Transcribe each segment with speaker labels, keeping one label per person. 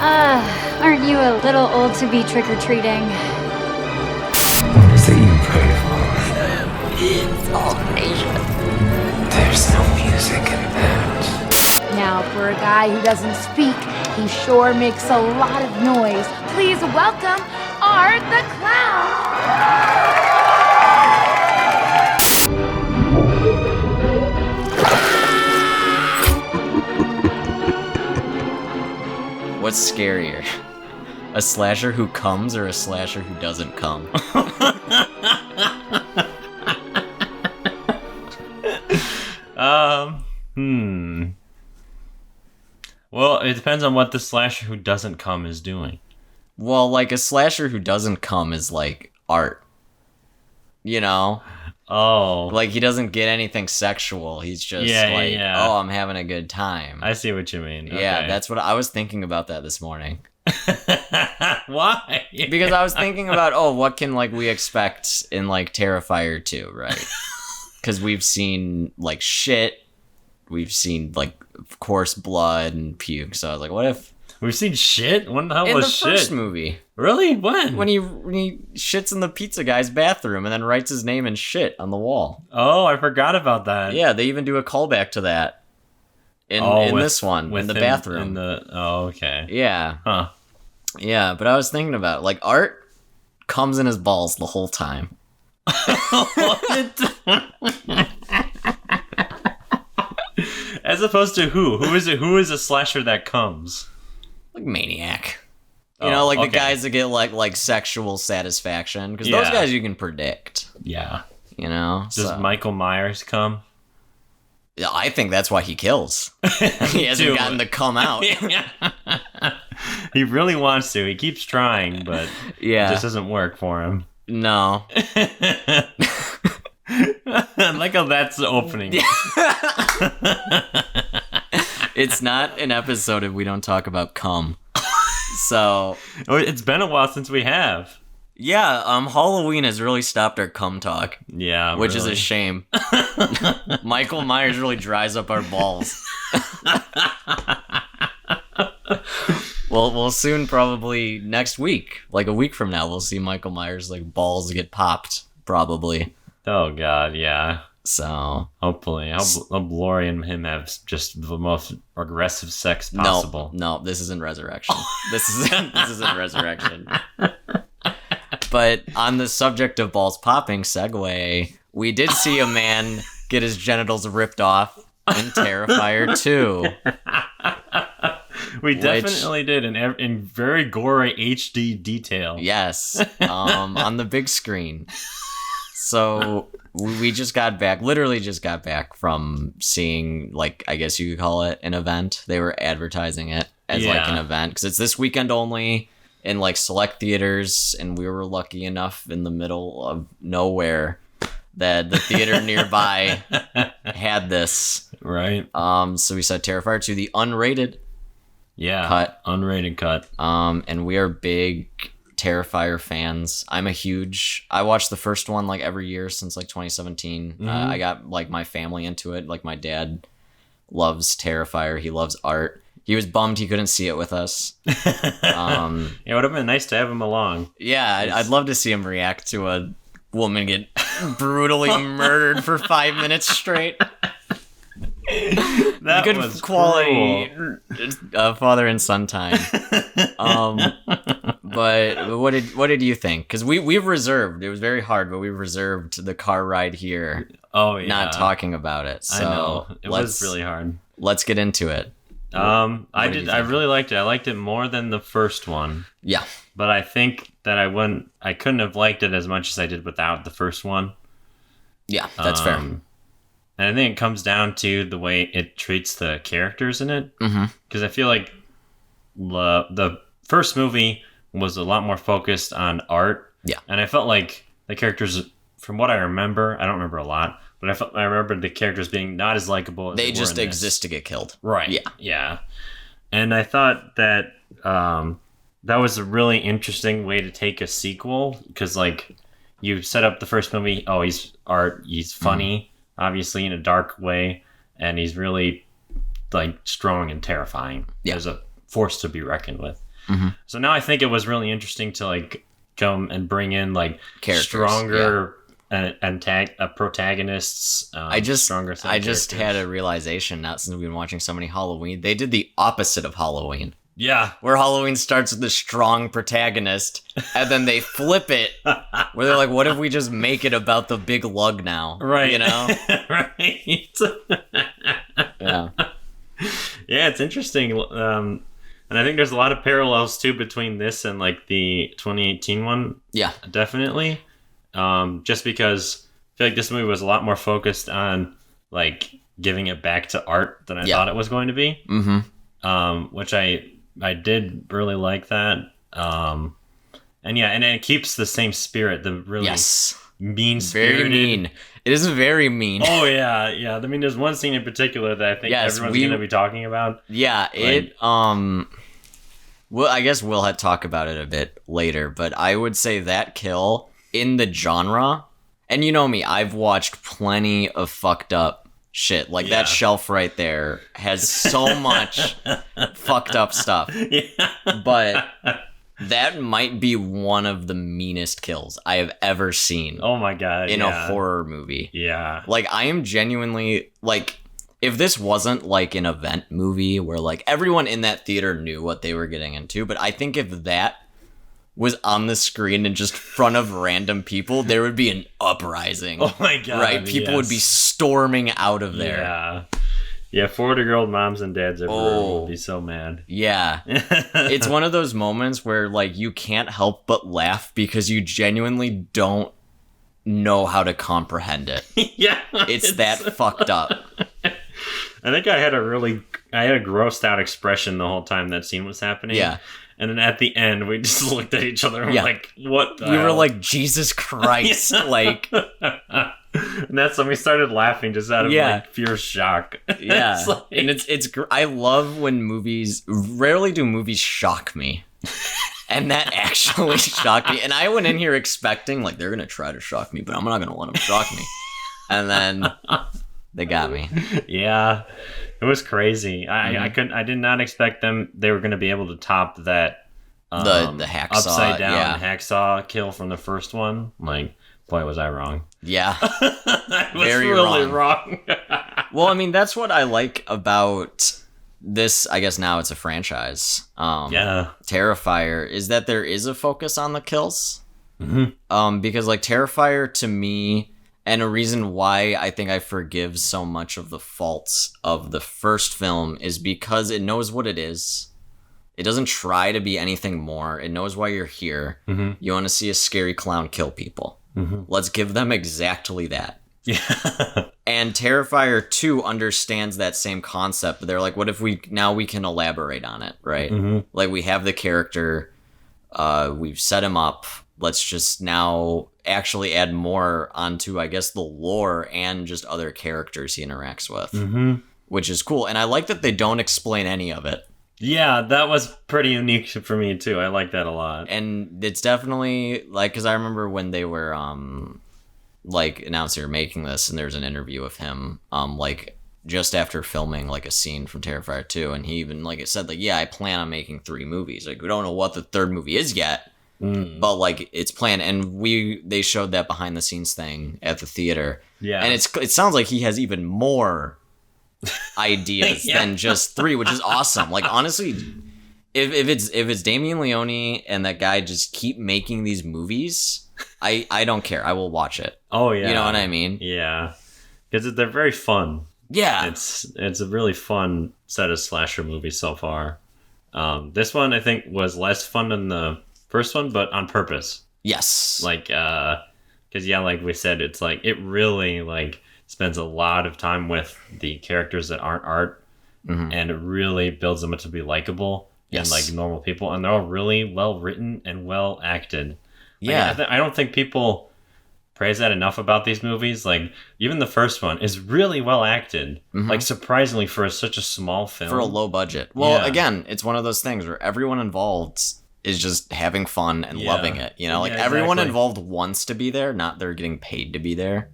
Speaker 1: Aren't you a little old to be trick-or-treating?
Speaker 2: What is it you pray for? There's no music in that.
Speaker 3: Now, for a guy who doesn't speak, he sure makes a lot of noise. Please welcome Art the Clown!
Speaker 4: What's scarier? A slasher who comes or a slasher who doesn't come?
Speaker 5: Well, it depends on what the slasher who doesn't come is doing.
Speaker 4: Well, like, a slasher who doesn't come is like art. You know?
Speaker 5: Oh.
Speaker 4: Like, he doesn't get anything sexual. He's just oh, I'm having a good time.
Speaker 5: I see what you mean.
Speaker 4: Yeah,
Speaker 5: Okay.
Speaker 4: that's what I was thinking about that this morning.
Speaker 5: Why?
Speaker 4: Because I was thinking about, what can, like, we expect in, like, Terrifier 2, right? Because we've seen, like, shit. We've seen, like, of course, blood and puke. So I was like, what if...
Speaker 5: We've seen shit? When the hell
Speaker 4: in
Speaker 5: was
Speaker 4: the
Speaker 5: shit?
Speaker 4: first movie.
Speaker 5: Really? When?
Speaker 4: When he shits in the pizza guy's bathroom and then writes his name in shit on the wall.
Speaker 5: Oh, I forgot about that.
Speaker 4: Yeah, they even do a callback to that in this one, in the bathroom.
Speaker 5: Okay.
Speaker 4: Yeah.
Speaker 5: Huh.
Speaker 4: Yeah, but I was thinking about, like, Art comes in his balls the whole time.
Speaker 5: As opposed to who? Who is it? Who is a slasher that comes?
Speaker 4: Like Maniac. You know, like the guys that get, like sexual satisfaction. Because those guys you can predict.
Speaker 5: Yeah.
Speaker 4: You know?
Speaker 5: Does Michael Myers come?
Speaker 4: Yeah, I think that's why he kills. He hasn't gotten to come out.
Speaker 5: He really wants to. He keeps trying, but it just doesn't work for him.
Speaker 4: No.
Speaker 5: I like how that's the opening.
Speaker 4: It's not an episode if we don't talk about cum. So
Speaker 5: it's been a while since we have.
Speaker 4: Yeah, Halloween has really stopped our cum talk.
Speaker 5: Yeah,
Speaker 4: which is a shame. Michael Myers really dries up our balls. Well, we'll soon, probably next week, like a week from now, we'll see Michael Myers' like balls get popped, probably.
Speaker 5: Oh God, yeah.
Speaker 4: So
Speaker 5: hopefully, I'll Lori and him have just the most aggressive sex possible.
Speaker 4: No, this isn't Resurrection. This isn't Resurrection. But on the subject of balls popping, segue, we did see a man get his genitals ripped off in Terrifier 2.
Speaker 5: We definitely did in very gory HD detail.
Speaker 4: Yes, on the big screen. So we just got back, literally just got back from seeing, like, I guess you could call it an event. They were advertising it as like an event because it's this weekend only in like select theaters, and we were lucky enough in the middle of nowhere that the theater nearby had this.
Speaker 5: Right.
Speaker 4: So we saw Terrifier 2, the unrated cut.
Speaker 5: Unrated cut.
Speaker 4: And we are big Terrifier fans. I watched the first one like every year since like 2017.
Speaker 5: Mm-hmm.
Speaker 4: I got like my family into it. Like my dad loves Terrifier. He loves art. He was bummed he couldn't see it with us.
Speaker 5: It would have been nice to have him along.
Speaker 4: Yeah, I'd love to see him react to a woman get brutally murdered for 5 minutes straight.
Speaker 5: That
Speaker 4: good
Speaker 5: was
Speaker 4: quality father and son time. But what did you think? Because we've reserved. It was very hard, but we reserved the car ride here.
Speaker 5: Oh yeah,
Speaker 4: not talking about it. So
Speaker 5: I know it was really hard.
Speaker 4: Let's get into it.
Speaker 5: I really liked it. I liked it more than the first one.
Speaker 4: Yeah,
Speaker 5: but I think that I couldn't have liked it as much as I did without the first one.
Speaker 4: Yeah, that's fair.
Speaker 5: And I think it comes down to the way it treats the characters in it. Because I feel like the first movie was a lot more focused on art.
Speaker 4: Yeah.
Speaker 5: And I felt like the characters, from what I remember, I don't remember a lot, but I remember the characters being not as likable as
Speaker 4: they just exist to get killed.
Speaker 5: Right.
Speaker 4: Yeah.
Speaker 5: Yeah. And I thought that that was a really interesting way to take a sequel, because like you set up the first movie, he's funny, obviously in a dark way, and he's really like strong and terrifying.
Speaker 4: Yeah.
Speaker 5: There's a force to be reckoned with. So now I think it was really interesting to like come and bring in like
Speaker 4: Characters,
Speaker 5: stronger protagonists. Stronger.
Speaker 4: I just had a realization now since we've been watching so many Halloween. They did the opposite of Halloween.
Speaker 5: Yeah.
Speaker 4: Where Halloween starts with the strong protagonist, and then they flip it, where they're like, what if we just make it about the big lug now?
Speaker 5: Right.
Speaker 4: You know?
Speaker 5: Right.
Speaker 4: Yeah.
Speaker 5: Yeah, it's interesting. And I think there's a lot of parallels, too, between this and, like, the 2018 one.
Speaker 4: Yeah.
Speaker 5: Definitely. Just because I feel like this movie was a lot more focused on, like, giving it back to art than I thought it was going to be.
Speaker 4: Mm-hmm.
Speaker 5: Which I did really like that. And it keeps the same spirit, the really mean-spirited.
Speaker 4: Very mean. It is very mean.
Speaker 5: Oh, yeah, yeah. I mean, there's one scene in particular that I think everyone's going to be talking about.
Speaker 4: Yeah, well, I guess we'll talk about it a bit later, but I would say that kill in the genre, and you know me, I've watched plenty of fucked up shit. Like, that shelf right there has so much fucked up stuff.
Speaker 5: Yeah.
Speaker 4: But that might be one of the meanest kills I have ever seen.
Speaker 5: Oh my god.
Speaker 4: In a horror movie.
Speaker 5: Yeah.
Speaker 4: Like, I am genuinely, like, if this wasn't like an event movie where like everyone in that theater knew what they were getting into, but I think if that was on the screen in just front of random people, there would be an uprising.
Speaker 5: Oh my god.
Speaker 4: Right? People would be storming out of there.
Speaker 5: Yeah. Yeah, 40-year-old moms and dads everywhere would be so mad.
Speaker 4: Yeah. It's one of those moments where like you can't help but laugh because you genuinely don't know how to comprehend it.
Speaker 5: Yeah.
Speaker 4: It's that fucked up.
Speaker 5: I think I had a grossed out expression the whole time that scene was happening.
Speaker 4: Yeah.
Speaker 5: And then at the end, we just looked at each other and were like, what the
Speaker 4: We
Speaker 5: hell?
Speaker 4: were like, Jesus Christ. Like.
Speaker 5: And that's when we started laughing just out of like pure shock.
Speaker 4: Yeah.
Speaker 5: Like...
Speaker 4: And I love when rarely do movies shock me. And that actually shocked me. And I went in here expecting, like, they're going to try to shock me, but I'm not going to let them shock me. And then they got me.
Speaker 5: Yeah. It was crazy. I did not expect they were going to be able to top that
Speaker 4: the hacksaw,
Speaker 5: upside down hacksaw kill from the first one. Like, boy, was I wrong.
Speaker 4: Yeah.
Speaker 5: I was
Speaker 4: Very
Speaker 5: really wrong.
Speaker 4: Well, I mean, that's what I like about this. I guess now it's a franchise. Terrifier is that there is a focus on the kills.
Speaker 5: Mm-hmm.
Speaker 4: Because like Terrifier to me, and a reason why I think I forgive so much of the faults of the first film is because it knows what it is. It doesn't try to be anything more. It knows why you're here.
Speaker 5: Mm-hmm.
Speaker 4: You want to see a scary clown kill people.
Speaker 5: Mm-hmm.
Speaker 4: Let's give them exactly that.
Speaker 5: Yeah.
Speaker 4: And Terrifier 2 understands that same concept. But they're like, what if we can elaborate on it, right?
Speaker 5: Mm-hmm.
Speaker 4: Like, we have the character, we've set him up. Let's just now actually add more onto, I guess, the lore and just other characters he interacts with, which is cool. And I like that they don't explain any of it.
Speaker 5: Yeah, that was pretty unique for me, too. I like that a lot.
Speaker 4: And it's definitely, like, because I remember when they were, like, announced they were making this, and there was an interview of him, like, just after filming, like, a scene from Terrifier 2, and he even, like, it said, like, yeah, I plan on making 3 movies. Like, we don't know what the third movie is yet. But like it's planned, and they showed that behind the scenes thing at the theater.
Speaker 5: Yeah,
Speaker 4: and it sounds like he has even more ideas than just 3, which is awesome. Like honestly, if it's Damien Leone and that guy just keep making these movies, I don't care. I will watch it.
Speaker 5: Oh yeah,
Speaker 4: you know what I mean?
Speaker 5: Yeah, because they're very fun.
Speaker 4: Yeah,
Speaker 5: it's a really fun set of slasher movies so far. This one I think was less fun than the first one, but on purpose.
Speaker 4: Yes.
Speaker 5: Like, because like we said, it's like it really like spends a lot of time with the characters that aren't art, and it really builds them up to be likable and like normal people, and they're all really well written and well acted.
Speaker 4: Yeah,
Speaker 5: like, I don't think people praise that enough about these movies. Like even the first one is really well acted, like surprisingly for such a small film,
Speaker 4: for a low budget. Well, again, it's one of those things where everyone involved is just having fun and loving it, you know, like everyone involved wants to be there, not they're getting paid to be there.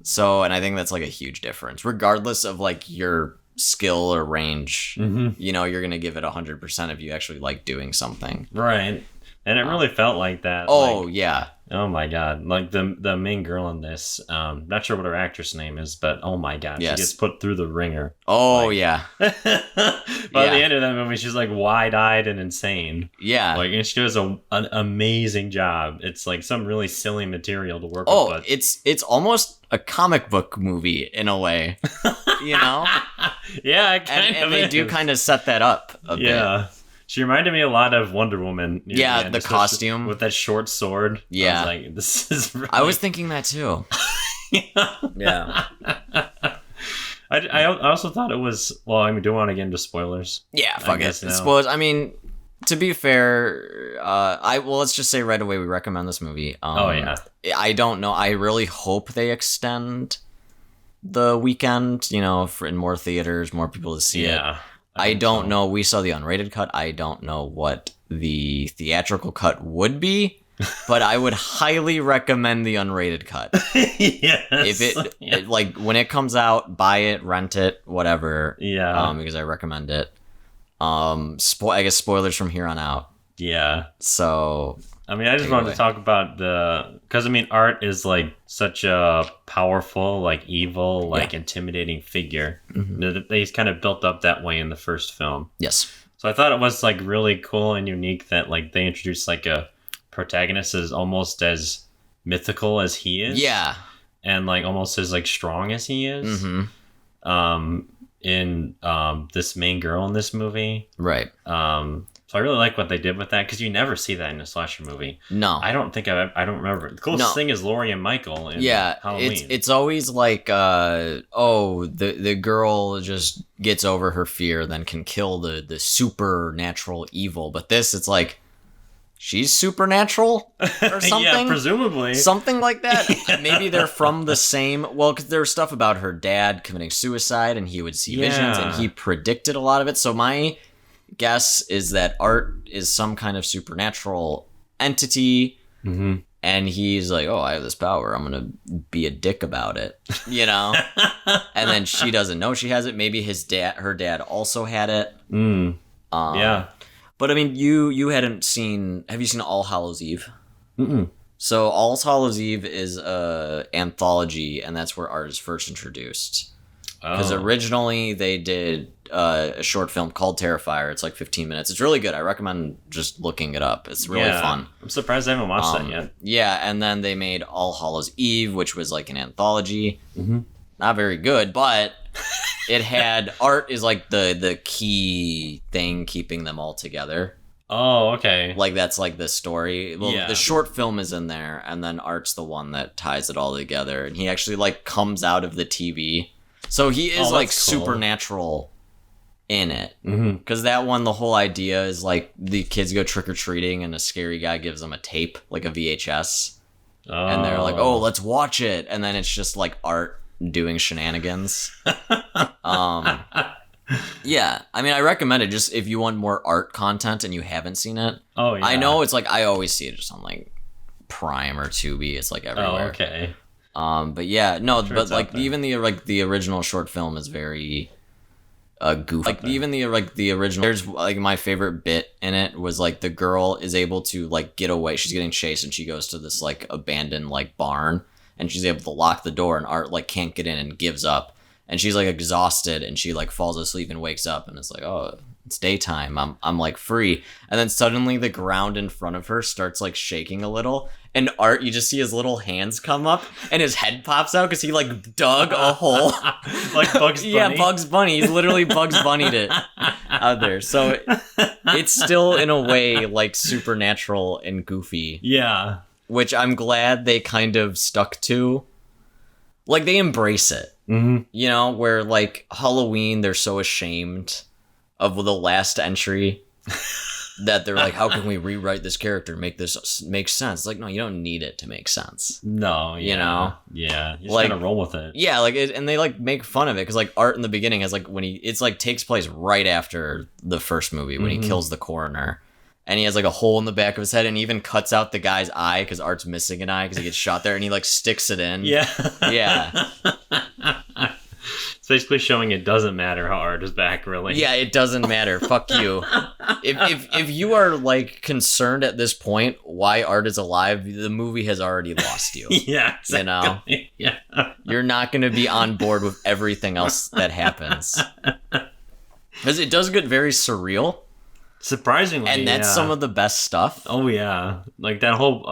Speaker 4: So, and I think that's like a huge difference, regardless of like your skill or range,
Speaker 5: Mhm.
Speaker 4: you know, you're gonna give it 100% if you actually like doing something.
Speaker 5: Right. And it really felt like that.
Speaker 4: Oh
Speaker 5: like,
Speaker 4: yeah,
Speaker 5: oh my god! Like the main girl in this, not sure what her actress name is, but oh my god,
Speaker 4: Yes.
Speaker 5: she gets put through the ringer.
Speaker 4: oh
Speaker 5: Like-
Speaker 4: yeah,
Speaker 5: By the end of that movie, she's like wide-eyed and insane.
Speaker 4: yeah.
Speaker 5: Like, and she does an amazing job. It's like some really silly material to work
Speaker 4: Oh,
Speaker 5: with.
Speaker 4: it's almost a comic book movie in a way, you know.
Speaker 5: Yeah, it kind
Speaker 4: And
Speaker 5: of
Speaker 4: they do
Speaker 5: is.
Speaker 4: kind of set that up a bit.
Speaker 5: Yeah. She reminded me a lot of Wonder Woman. near
Speaker 4: Yeah,
Speaker 5: end,
Speaker 4: the
Speaker 5: especially
Speaker 4: costume.
Speaker 5: with that short sword.
Speaker 4: Yeah.
Speaker 5: I was like, this is. Really...
Speaker 4: I was thinking that too. Yeah.
Speaker 5: I also thought it was. Well, I mean, do you want to get into spoilers?
Speaker 4: Yeah, fuck it.
Speaker 5: guess now.
Speaker 4: Suppose I mean, to be fair, let's just say right away we recommend this movie.
Speaker 5: Oh, yeah.
Speaker 4: I don't know. I really hope they extend the weekend. You know, in more theaters, more people to see it.
Speaker 5: Yeah.
Speaker 4: I
Speaker 5: think
Speaker 4: don't
Speaker 5: so.
Speaker 4: know. We saw the unrated cut. I don't know what the theatrical cut would be, but I would highly recommend the unrated cut.
Speaker 5: Yes.
Speaker 4: If
Speaker 5: Yeah.
Speaker 4: it like when it comes out, buy it, rent it, whatever.
Speaker 5: Yeah.
Speaker 4: Because I recommend it. I guess spoilers from here on out.
Speaker 5: Yeah.
Speaker 4: So
Speaker 5: I mean, I just
Speaker 4: Take it
Speaker 5: wanted
Speaker 4: away.
Speaker 5: to talk about because I mean, Art is like such a powerful, like evil, like intimidating figure. He's kind of built up that way in the first film.
Speaker 4: yes,
Speaker 5: So I thought it was like really cool and unique that like they introduced like a protagonist as almost as mythical as he is.
Speaker 4: yeah,
Speaker 5: And like almost as like strong as he is.
Speaker 4: mm-hmm.
Speaker 5: In this main girl in this movie.
Speaker 4: Right.
Speaker 5: So I really like what they did with that because you never see that in a slasher movie.
Speaker 4: No,
Speaker 5: I don't remember. The closest
Speaker 4: No.
Speaker 5: thing is Laurie and Michael in
Speaker 4: yeah,
Speaker 5: Halloween.
Speaker 4: it's always like the girl just gets over her fear, then can kill the supernatural evil. But this, it's like she's supernatural or something.
Speaker 5: Yeah, presumably.
Speaker 4: Something like that. Maybe they're from the same. Well, because there's stuff about her dad committing suicide, and he would see visions, and
Speaker 5: Yeah.
Speaker 4: he predicted a lot of it. So my guess is that Art is some kind of supernatural entity,
Speaker 5: Mm-hmm.
Speaker 4: and he's like, "Oh, I have this power. I'm gonna be a dick about it," you know. And then she doesn't know she has it. Maybe her dad also had it.
Speaker 5: Yeah.
Speaker 4: But I mean, you hadn't seen. Have you seen All Hallows Eve?
Speaker 5: Mm-mm.
Speaker 4: So All Hallows Eve is a anthology, and that's where Art is first introduced. Because
Speaker 5: Oh.
Speaker 4: originally they did a short film called Terrifier. It's like 15 minutes. It's really good. I recommend just looking it up. It's really
Speaker 5: Yeah.
Speaker 4: fun.
Speaker 5: I'm surprised I haven't watched that yet.
Speaker 4: Yeah, and then they made All Hallows Eve, which was like an anthology.
Speaker 5: Mm-hmm.
Speaker 4: Not very good, but it had Art is like the key thing keeping them all together.
Speaker 5: Oh, okay.
Speaker 4: Like that's like the story. Well,
Speaker 5: Yeah.
Speaker 4: the short film is in there, and then Art's the one that ties it all together, and he actually like comes out of the TV. So he is
Speaker 5: Oh,
Speaker 4: like
Speaker 5: that's cool.
Speaker 4: supernatural in it.
Speaker 5: Mm-hmm.
Speaker 4: Because that one, the whole idea is like the kids go trick or treating, and a scary guy gives them a tape, like a VHS, and they're like, "Oh, let's watch it," and then it's just like Art doing shenanigans. Yeah, I mean, I recommend it just if you want more Art content and you haven't seen it.
Speaker 5: Oh, yeah.
Speaker 4: I know it's like I always see it just on like Prime or Tubi. It's like
Speaker 5: Oh,
Speaker 4: everywhere.
Speaker 5: okay.
Speaker 4: But yeah, no,
Speaker 5: Sure
Speaker 4: but
Speaker 5: it's out
Speaker 4: like
Speaker 5: there.
Speaker 4: even the original short film is very goofy. Like even the original, there's like my favorite bit in it was like the girl is able to like get away. She's getting chased and she goes to this like abandoned like barn and she's able to lock the door and Art like can't get in and gives up. And she's like exhausted and she like falls asleep and wakes up and it's like, oh, it's daytime. I'm like free. And then suddenly the ground in front of her starts like shaking a little. And Art, you just see his little hands come up and his head pops out because he like dug a hole.
Speaker 5: Like Bugs Bunny?
Speaker 4: Yeah, Bugs Bunny. He's literally Bugs Bunny'd it out there. So it's still in a way like supernatural and goofy,
Speaker 5: Yeah.
Speaker 4: which I'm glad they kind of stuck to. Like they embrace it.
Speaker 5: Mm-hmm.
Speaker 4: You know, where like Halloween, they're so ashamed of the last entry that they're like, how can we rewrite this character, make this make sense? It's like, no, you don't need it to make sense.
Speaker 5: No, yeah.
Speaker 4: You know?
Speaker 5: Yeah. You just
Speaker 4: Like-
Speaker 5: gotta roll with it.
Speaker 4: Yeah, like, and they like make fun of it because like Art in the beginning has like when it's like takes place right after the first movie when he kills the coroner. And he has like a hole in the back of his head and he even cuts out the guy's eye because Art's missing an eye because he gets shot there and he like sticks it in.
Speaker 5: Yeah.
Speaker 4: Yeah.
Speaker 5: It's basically showing it doesn't matter how Art is back, really.
Speaker 4: Yeah, it doesn't matter. Fuck you. If you are like concerned at this point why Art is alive, the movie has already lost you.
Speaker 5: Yeah, exactly.
Speaker 4: You know?
Speaker 5: Yeah.
Speaker 4: You're not going to be on board with everything else that happens. Because it does get very surreal.
Speaker 5: Surprisingly,
Speaker 4: and that's some of the best stuff.
Speaker 5: Oh yeah, like that whole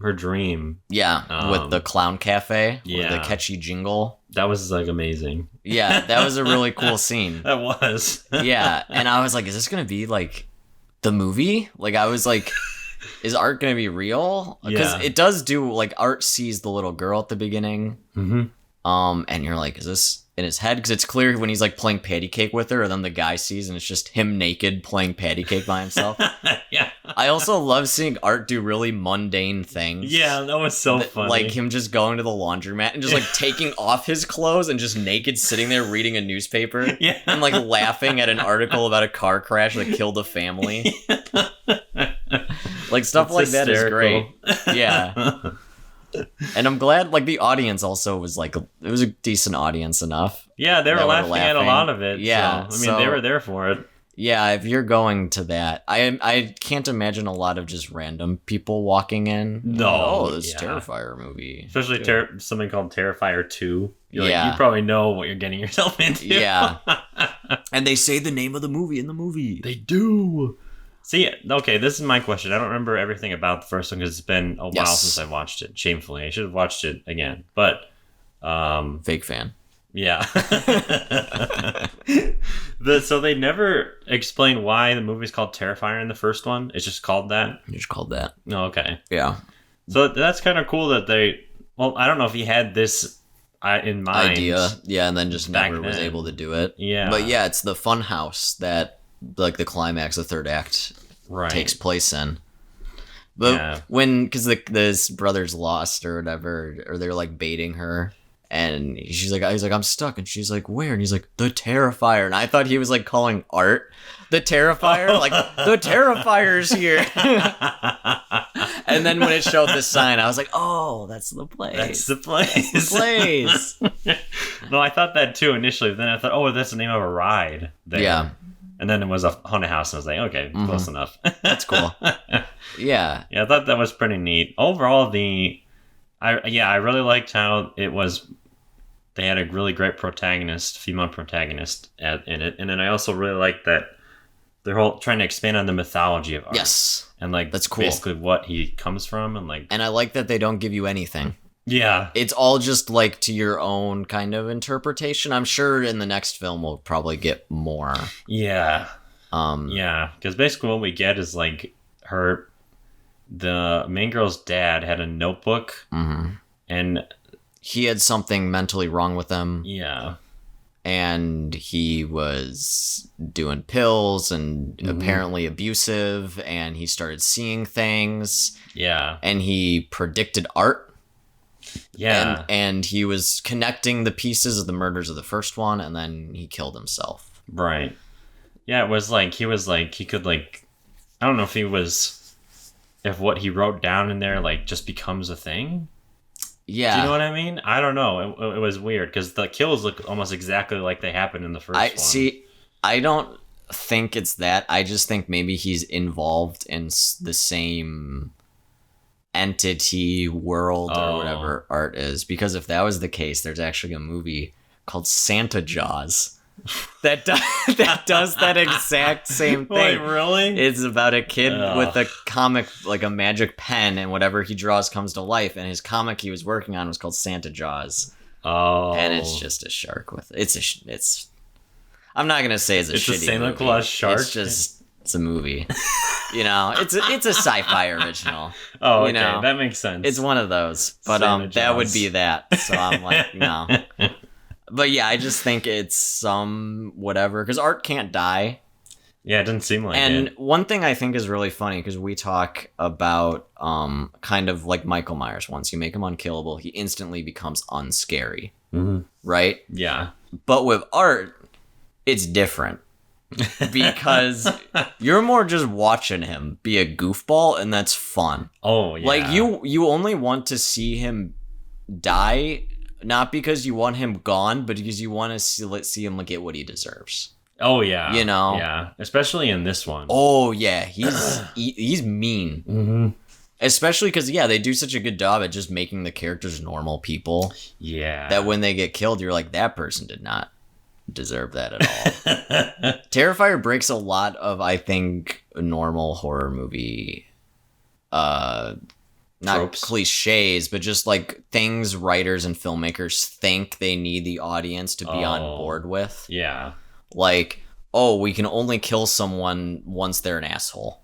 Speaker 5: her dream.
Speaker 4: Yeah, with the clown cafe.
Speaker 5: Yeah,
Speaker 4: with the catchy jingle.
Speaker 5: That was like amazing.
Speaker 4: Yeah, that was a really cool scene.
Speaker 5: That was.
Speaker 4: Yeah, and I was like, is this gonna be like the movie? Like I was like, is Art gonna be real? Because it does do like Art sees the little girl at the beginning.
Speaker 5: Mm-hmm.
Speaker 4: And you're like, is this in his head? Because it's clear when he's like playing patty cake with her, and then the guy sees and it's just him naked playing patty cake by himself.
Speaker 5: Yeah.
Speaker 4: I also love seeing Art do really mundane things.
Speaker 5: Yeah, that was so funny.
Speaker 4: Like him just going to the laundromat and just like taking off his clothes and just naked sitting there reading a newspaper.
Speaker 5: Yeah.
Speaker 4: And like laughing at an article about a car crash that killed a family. Like stuff like that is great. Yeah. And I'm glad, like, the audience also was, like, it was a decent audience enough.
Speaker 5: Yeah, they were laughing at a lot of it.
Speaker 4: Yeah.
Speaker 5: So, they were there for it.
Speaker 4: Yeah, if you're going to that, I can't imagine a lot of just random people walking in.
Speaker 5: No.
Speaker 4: Oh, this Terrifier movie.
Speaker 5: Especially something called Terrifier 2. You probably know what you're getting yourself into.
Speaker 4: Yeah. And they say the name of the movie in the movie.
Speaker 5: They do. See, okay, this is my question. I don't remember everything about the first one because it's been a while since I watched it. Shamefully, I should have watched it again. But,
Speaker 4: fake fan.
Speaker 5: Yeah. So they never explain why the movie's called Terrifier in the first one. It's just called that.
Speaker 4: It's just called that.
Speaker 5: Oh, okay.
Speaker 4: Yeah.
Speaker 5: So that's kind of cool that they. Well, I don't know if he had this in mind.
Speaker 4: Idea, yeah, and then just never was able to do it.
Speaker 5: Yeah.
Speaker 4: But yeah, it's the fun house that. Like the climax, the third act takes place in. But when, because this brother's lost or whatever, or they're like baiting her, and he's like, I'm stuck, and she's like, where? And he's like, the Terrifier, and I thought he was like calling Art the Terrifier, like the Terrifier's here. And then when it showed the sign, I was like, oh, that's the place.
Speaker 5: That's the place.
Speaker 4: That's the place.
Speaker 5: No, I thought that too initially. Then I thought, oh, that's the name of a ride there. Yeah. And then it was a haunted house, and I was like, okay, close enough.
Speaker 4: That's cool. Yeah.
Speaker 5: Yeah, I thought that was pretty neat. Overall, I really liked how it was. They had a really great female protagonist in it. And then I also really liked that they're trying to expand on the mythology of Art.
Speaker 4: Yes.
Speaker 5: And like,
Speaker 4: that's cool.
Speaker 5: Basically what he comes from. And
Speaker 4: I like that they don't give you anything.
Speaker 5: Yeah.
Speaker 4: It's all just like to your own kind of interpretation. I'm sure in the next film we'll probably get more.
Speaker 5: Yeah. Yeah, because basically what we get is like the main girl's dad had a notebook, and
Speaker 4: he had something mentally wrong with him.
Speaker 5: Yeah.
Speaker 4: And he was doing pills and apparently abusive, and he started seeing things.
Speaker 5: Yeah.
Speaker 4: And he predicted Art.
Speaker 5: Yeah.
Speaker 4: And he was connecting the pieces of the murders of the first one, and then he killed himself.
Speaker 5: Right. Yeah, it was like, he could like, I don't know if what he wrote down in there like just becomes a thing. Yeah. Do you know what I mean? I don't know. It was weird because the kills look almost exactly like they happened in the first one.
Speaker 4: See, I don't think it's that. I just think maybe he's involved in the same entity world or whatever Art is, because if that was the case, there's actually a movie called Santa Jaws that does that exact same thing.
Speaker 5: Wait, really?
Speaker 4: It's about a kid with a comic, like a magic pen, and whatever he draws comes to life, and his comic he was working on was called Santa Jaws. And it's just a shark with it's I'm not gonna say it's a shitty
Speaker 5: Santa
Speaker 4: movie.
Speaker 5: Claus shark.
Speaker 4: It's a movie. You know, it's a sci-fi original.
Speaker 5: Oh, okay,
Speaker 4: you know?
Speaker 5: That makes sense.
Speaker 4: It's one of those, but that would be that. So I'm like, no. But yeah, I just think it's some whatever, because Art can't die.
Speaker 5: Yeah, it doesn't seem like it.
Speaker 4: And one thing I think is really funny, because we talk about kind of like Michael Myers. Once you make him unkillable, he instantly becomes unscary. Right?
Speaker 5: Yeah.
Speaker 4: But with Art, it's different. Because you're more just watching him be a goofball, and that's fun.
Speaker 5: Oh, yeah.
Speaker 4: Like, you only want to see him die not because you want him gone, but because you want to see him get what he deserves.
Speaker 5: Oh yeah,
Speaker 4: You know?
Speaker 5: yeah, especially in this one.
Speaker 4: Oh yeah, he's mean.
Speaker 5: Mm-hmm.
Speaker 4: Especially because they do such a good job at just making the characters normal people.
Speaker 5: Yeah,
Speaker 4: That when they get killed, you're like, that person did not deserve that at all. Terrifier breaks a lot of, I think, normal horror movie, not
Speaker 5: tropes.
Speaker 4: cliches, but just like things writers and filmmakers think they need the audience to be on board with.
Speaker 5: Yeah.
Speaker 4: Like, oh, we can only kill someone once they're an asshole.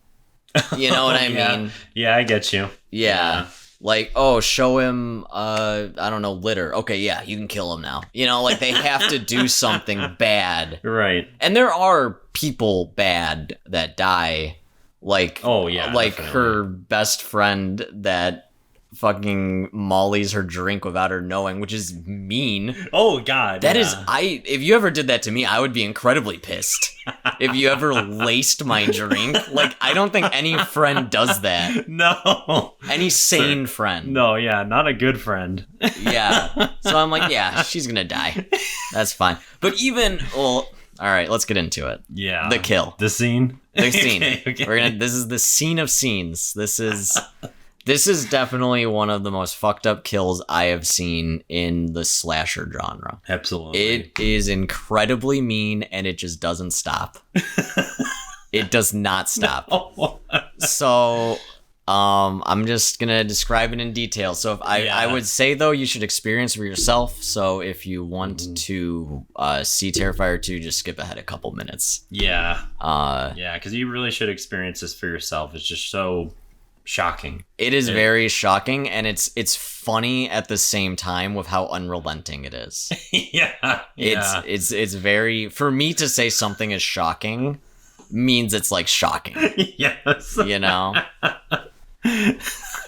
Speaker 4: You know what I mean?
Speaker 5: Yeah, I get you.
Speaker 4: Yeah. Like, oh, show him, I don't know, litter. Okay, yeah, you can kill him now. You know, like they have to do something bad.
Speaker 5: Right.
Speaker 4: And there are people bad that die. Like, like
Speaker 5: definitely.
Speaker 4: her best friend that fucking mollies her drink without her knowing, which is mean.
Speaker 5: Oh God.
Speaker 4: That is, if you ever did that to me, I would be incredibly pissed. If you ever laced my drink, like, I don't think any friend does that.
Speaker 5: No.
Speaker 4: Any sane friend.
Speaker 5: No, yeah, not a good friend.
Speaker 4: Yeah. So I'm like, yeah, she's gonna die. That's fine. But even, well, all right, let's get into it.
Speaker 5: Yeah.
Speaker 4: The kill.
Speaker 5: The scene.
Speaker 4: The scene.
Speaker 5: Okay.
Speaker 4: This is the scene of scenes. This is definitely one of the most fucked up kills I have seen in the slasher genre.
Speaker 5: Absolutely.
Speaker 4: It is incredibly mean, and it just doesn't stop. It does not stop.
Speaker 5: No.
Speaker 4: So, I'm just gonna describe it in detail. So, if I would say though, you should experience for yourself. So, if you want to see Terrifier 2, just skip ahead a couple minutes.
Speaker 5: Yeah. Yeah, because you really should experience this for yourself. It's just so shocking.
Speaker 4: It is very shocking, and it's funny at the same time with how unrelenting it is.
Speaker 5: Yeah.
Speaker 4: It's very, for me to say something is shocking means it's like shocking.
Speaker 5: Yes.
Speaker 4: You know?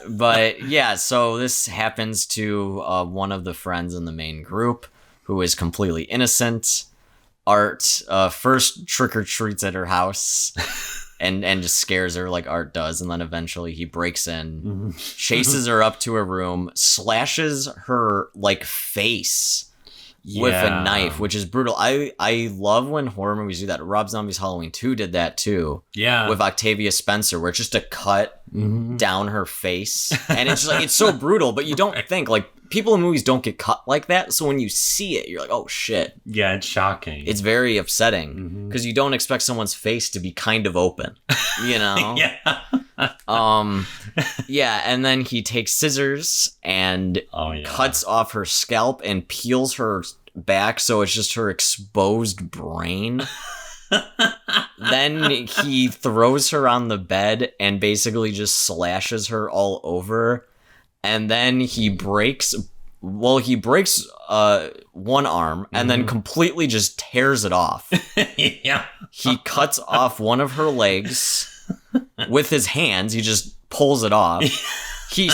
Speaker 4: But yeah, so this happens to one of the friends in the main group who is completely innocent. Art first trick-or-treats at her house. And just scares her like Art does, and then eventually he breaks in, chases her up to her room, slashes her like face with a knife, which is brutal. I love when horror movies do that. Rob Zombie's Halloween 2 did that too.
Speaker 5: Yeah.
Speaker 4: With Octavia Spencer, where it's just a cut down her face, and it's just like it's so brutal, but you don't think like people in movies don't get cut like that, so when you see it, you're like, oh shit.
Speaker 5: Yeah, it's shocking.
Speaker 4: It's very upsetting because you don't expect someone's face to be kind of open, you know? Yeah, and then he takes scissors and cuts off her scalp and peels her back, so it's just her exposed brain. Then he throws her on the bed and basically just slashes her all over. And then he breaks one arm and then completely just tears it off.
Speaker 5: Yeah.
Speaker 4: He cuts off one of her legs with his hands. He just pulls it off. He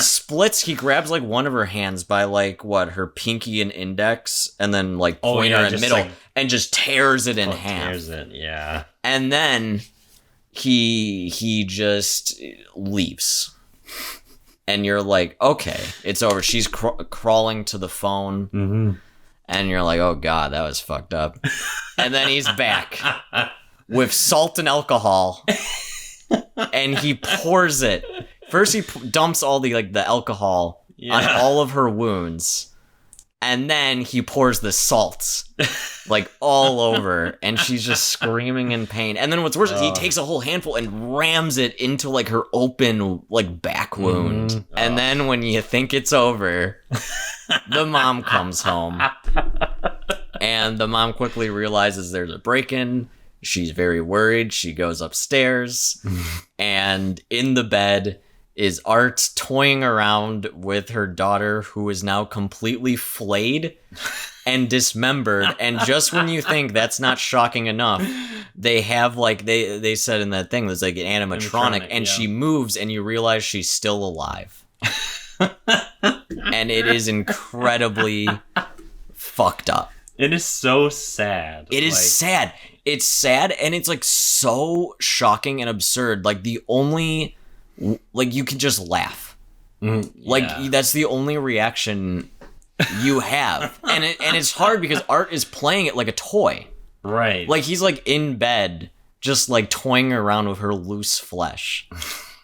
Speaker 4: grabs like one of her hands by like her pinky and index, and then like pointer and middle, and just tears it in half.
Speaker 5: Tears it, yeah.
Speaker 4: And then he just leaves. And you're like, okay, it's over. She's crawling to the phone. And you're like, oh God, that was fucked up. And then he's back with salt and alcohol. And he pours it. First he dumps all the alcohol on all of her wounds. And then he pours the salt like all over, and she's just screaming in pain. And then what's worse is he takes a whole handful and rams it into like her open like back wound. And then when you think it's over, the mom comes home, and the mom quickly realizes there's a break-in. She's very worried. She goes upstairs, and in the bed is Art toying around with her daughter, who is now completely flayed and dismembered. And just when you think that's not shocking enough, they have like they said in that thing, there's like an animatronic, and she moves, and you realize she's still alive. And it is incredibly fucked up.
Speaker 5: It is so sad.
Speaker 4: It is sad. It's sad, and it's like so shocking and absurd. Like the only, like you can just laugh. Like that's the only reaction you have. And it's hard because Art is playing it like a toy.
Speaker 5: Right.
Speaker 4: Like, he's, like, in bed, just, like, toying around with her loose flesh.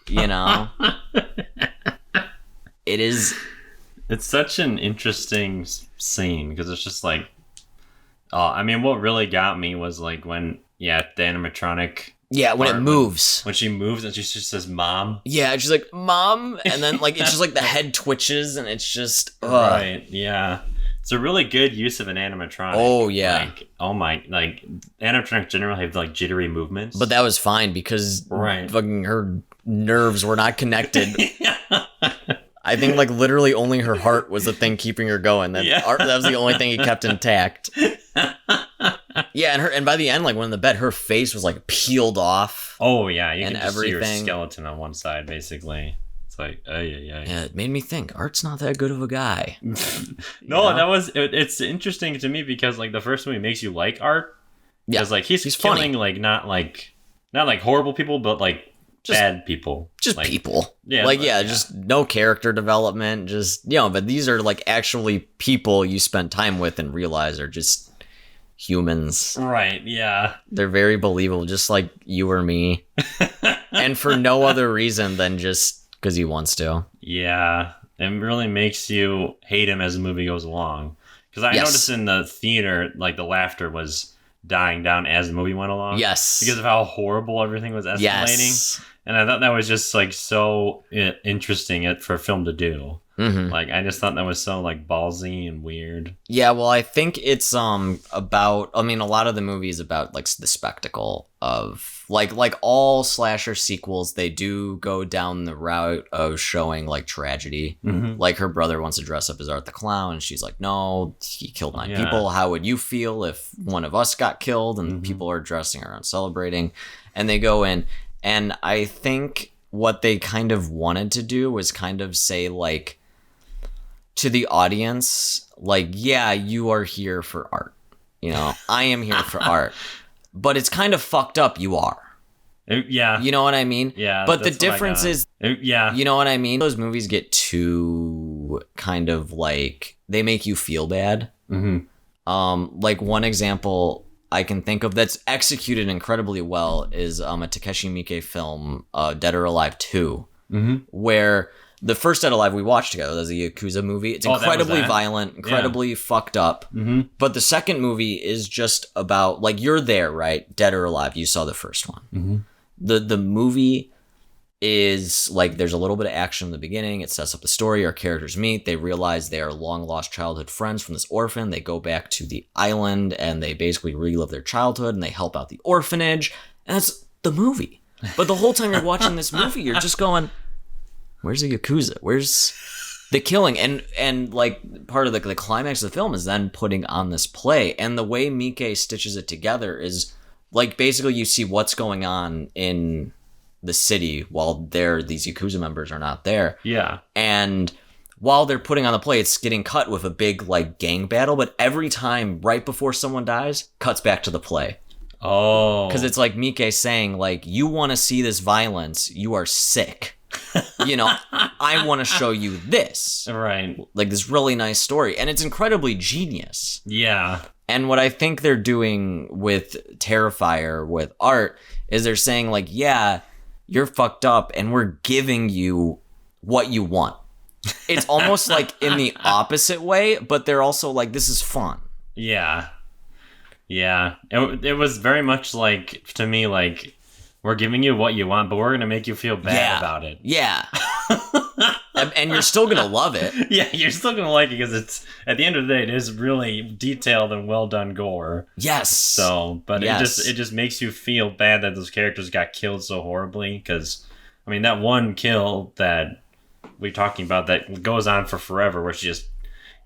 Speaker 4: You know? It's
Speaker 5: such an interesting scene, because it's just, like... I mean, what really got me was, like, when, the animatronic...
Speaker 4: Yeah, when it moves.
Speaker 5: When she moves and she just says, Mom.
Speaker 4: Yeah, and she's like, Mom! And then, like, it's just, like, the head twitches, and it's just...
Speaker 5: Right, yeah. It's a really good use of an animatronic.
Speaker 4: Oh, yeah.
Speaker 5: Like, animatronics generally have, like, jittery movements.
Speaker 4: But that was fine, because fucking her nerves were not connected. I think, like, literally only her heart was the thing keeping her going. That was the only thing he kept intact. Yeah, and by the end, like, when in the bed, her face was, like, peeled off.
Speaker 5: Oh, yeah, you can just
Speaker 4: everything.
Speaker 5: see her skeleton on one side, basically. It's like,
Speaker 4: Yeah, it made me think, Art's not that good of a guy.
Speaker 5: No, it's interesting to me because, like, the first movie makes you like Art. Yeah. Because, like, he's killing, funny. Not horrible people, but, like, just bad people.
Speaker 4: Just
Speaker 5: like,
Speaker 4: people. Yeah. Just no character development. Just, but these are, like, actually people you spend time with and realize are just humans.
Speaker 5: Right, yeah.
Speaker 4: They're very believable, just like you or me. And for no other reason than just because he wants to.
Speaker 5: Yeah. It really makes you hate him as the movie goes along. Because I noticed in the theater, like, the laughter was dying down as the movie went along.
Speaker 4: Yes.
Speaker 5: Because of how horrible everything was escalating.
Speaker 4: Yes.
Speaker 5: And I thought that was just, like, so interesting for a film to do.
Speaker 4: Mm-hmm.
Speaker 5: Like, I just thought that was so, like, ballsy and weird.
Speaker 4: Yeah, well, I think it's about, I mean, a lot of the movie is about, like, the spectacle of, like all slasher sequels, they do go down the route of showing, like, tragedy.
Speaker 5: Mm-hmm.
Speaker 4: Like, her brother wants to dress up as Art the Clown, and she's like, no, he killed 9 people. How would you feel if one of us got killed and people are dressing around celebrating? And they go in, and I think what they kind of wanted to do was kind of say, like, to the audience, like, yeah, you are here for art. I am here for art. But it's kind of fucked up you are.
Speaker 5: Yeah.
Speaker 4: You know what I mean?
Speaker 5: Yeah.
Speaker 4: But the difference is,
Speaker 5: yeah.
Speaker 4: You know what I mean? Those movies get too kind of, like, they make you feel bad.
Speaker 5: Mm-hmm.
Speaker 4: Like, one example I can think of that's executed incredibly well is a Takeshi Miike film, Dead or Alive 2, where the first Dead or Alive we watched together, there's a Yakuza movie. It's incredibly violent, incredibly fucked up.
Speaker 5: Mm-hmm.
Speaker 4: But the second movie is just about, like, you're there, right? Dead or Alive, you saw the first one.
Speaker 5: Mm-hmm.
Speaker 4: The movie is, like, there's a little bit of action in the beginning. It sets up the story. Our characters meet. They realize they are long-lost childhood friends from this orphan. They go back to the island, and they basically relive their childhood, and they help out the orphanage. And that's the movie. But the whole time you're watching this movie, you're just going... Where's the Yakuza? Where's the killing? And like, part of the climax of the film is then putting on this play. And the way Miike stitches it together is, like, basically you see what's going on in the city while these Yakuza members are not there.
Speaker 5: Yeah.
Speaker 4: And while they're putting on the play, it's getting cut with a big, like, gang battle. But every time, right before someone dies, cuts back to the play.
Speaker 5: Oh.
Speaker 4: Because it's like Miike saying, like, you want to see this violence, you are sick. I want to show you this.
Speaker 5: Right.
Speaker 4: Like, this really nice story. And it's incredibly genius.
Speaker 5: Yeah.
Speaker 4: And what I think they're doing with Terrifier, with Art, is they're saying, like, yeah, you're fucked up, and we're giving you what you want. It's almost like in the opposite way, but they're also like, this is fun.
Speaker 5: Yeah. Yeah. It was very much like, to me, like, we're giving you what you want, but we're going to make you feel bad about it.
Speaker 4: Yeah. And you're still going to love it.
Speaker 5: Yeah, you're still going to like it because it's, at the end of the day, it is really detailed and well done gore.
Speaker 4: Yes.
Speaker 5: So, but
Speaker 4: yes.
Speaker 5: it just makes you feel bad that those characters got killed so horribly because, I mean, that one kill that we're talking about that goes on for forever where she just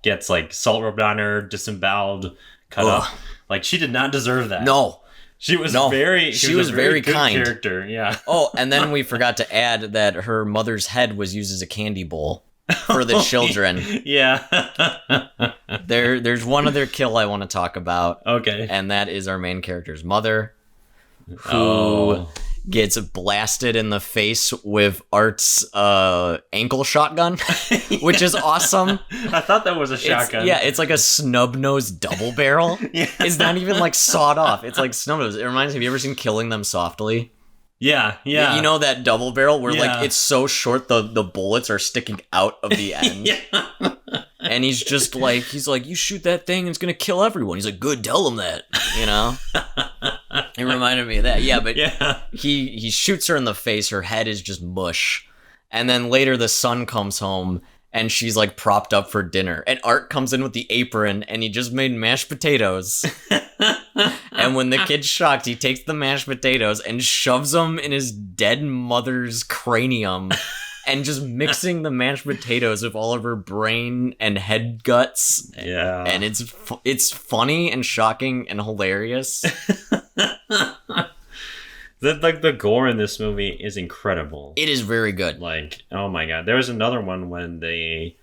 Speaker 5: gets, like, salt rubbed on her, disemboweled, cut up. Like, she did not deserve that.
Speaker 4: No.
Speaker 5: She was very good
Speaker 4: kind
Speaker 5: character, yeah.
Speaker 4: Oh, and then we forgot to add that her mother's head was used as a candy bowl for the children.
Speaker 5: Yeah.
Speaker 4: There's one other kill I want to talk about.
Speaker 5: Okay.
Speaker 4: And that is our main character's mother, who gets blasted in the face with Art's ankle shotgun, which is awesome.
Speaker 5: I thought that was a shotgun.
Speaker 4: It's like a snub-nosed double barrel.
Speaker 5: Yeah.
Speaker 4: It's not even like sawed off. It's like snub-nosed. It reminds me, have you ever seen Killing Them Softly?
Speaker 5: Yeah.
Speaker 4: You know that double barrel where
Speaker 5: Yeah.
Speaker 4: like it's so short the bullets are sticking out of the end.
Speaker 5: Yeah.
Speaker 4: And he's just like, you shoot that thing, it's gonna kill everyone. He's like, good, tell him that, you know? It reminded me of that. Yeah, but
Speaker 5: Yeah.
Speaker 4: he shoots her in the face, her head is just mush. And then later the son comes home and she's like propped up for dinner. And Art comes in with the apron and he just made mashed potatoes. And when the kid's shocked, he takes the mashed potatoes and shoves them in his dead mother's cranium. And just mixing the mashed potatoes with all of her brain and head guts.
Speaker 5: Yeah.
Speaker 4: And it's funny and shocking and hilarious.
Speaker 5: The gore in this movie is incredible.
Speaker 4: It is very good.
Speaker 5: Like, oh my god. There was another one when they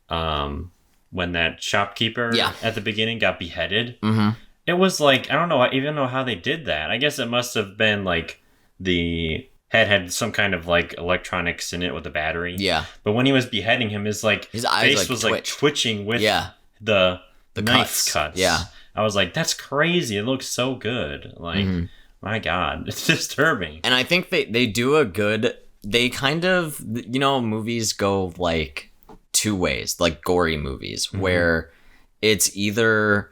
Speaker 5: when that shopkeeper at the beginning got beheaded.
Speaker 4: Mm-hmm.
Speaker 5: It was like, I don't know even know how they did that. I guess it must have been like the head had some kind of like electronics in it with a battery.
Speaker 4: Yeah.
Speaker 5: But when he was beheading him, his
Speaker 4: eyes
Speaker 5: face
Speaker 4: like
Speaker 5: was
Speaker 4: twitched.
Speaker 5: like twitching with the knife
Speaker 4: cuts.
Speaker 5: cuts.
Speaker 4: Yeah.
Speaker 5: I was like, that's crazy. It looks so good. Like, my God, it's disturbing.
Speaker 4: And I think they do a good, they kind of, you know, movies go like two ways, like gory movies, where it's either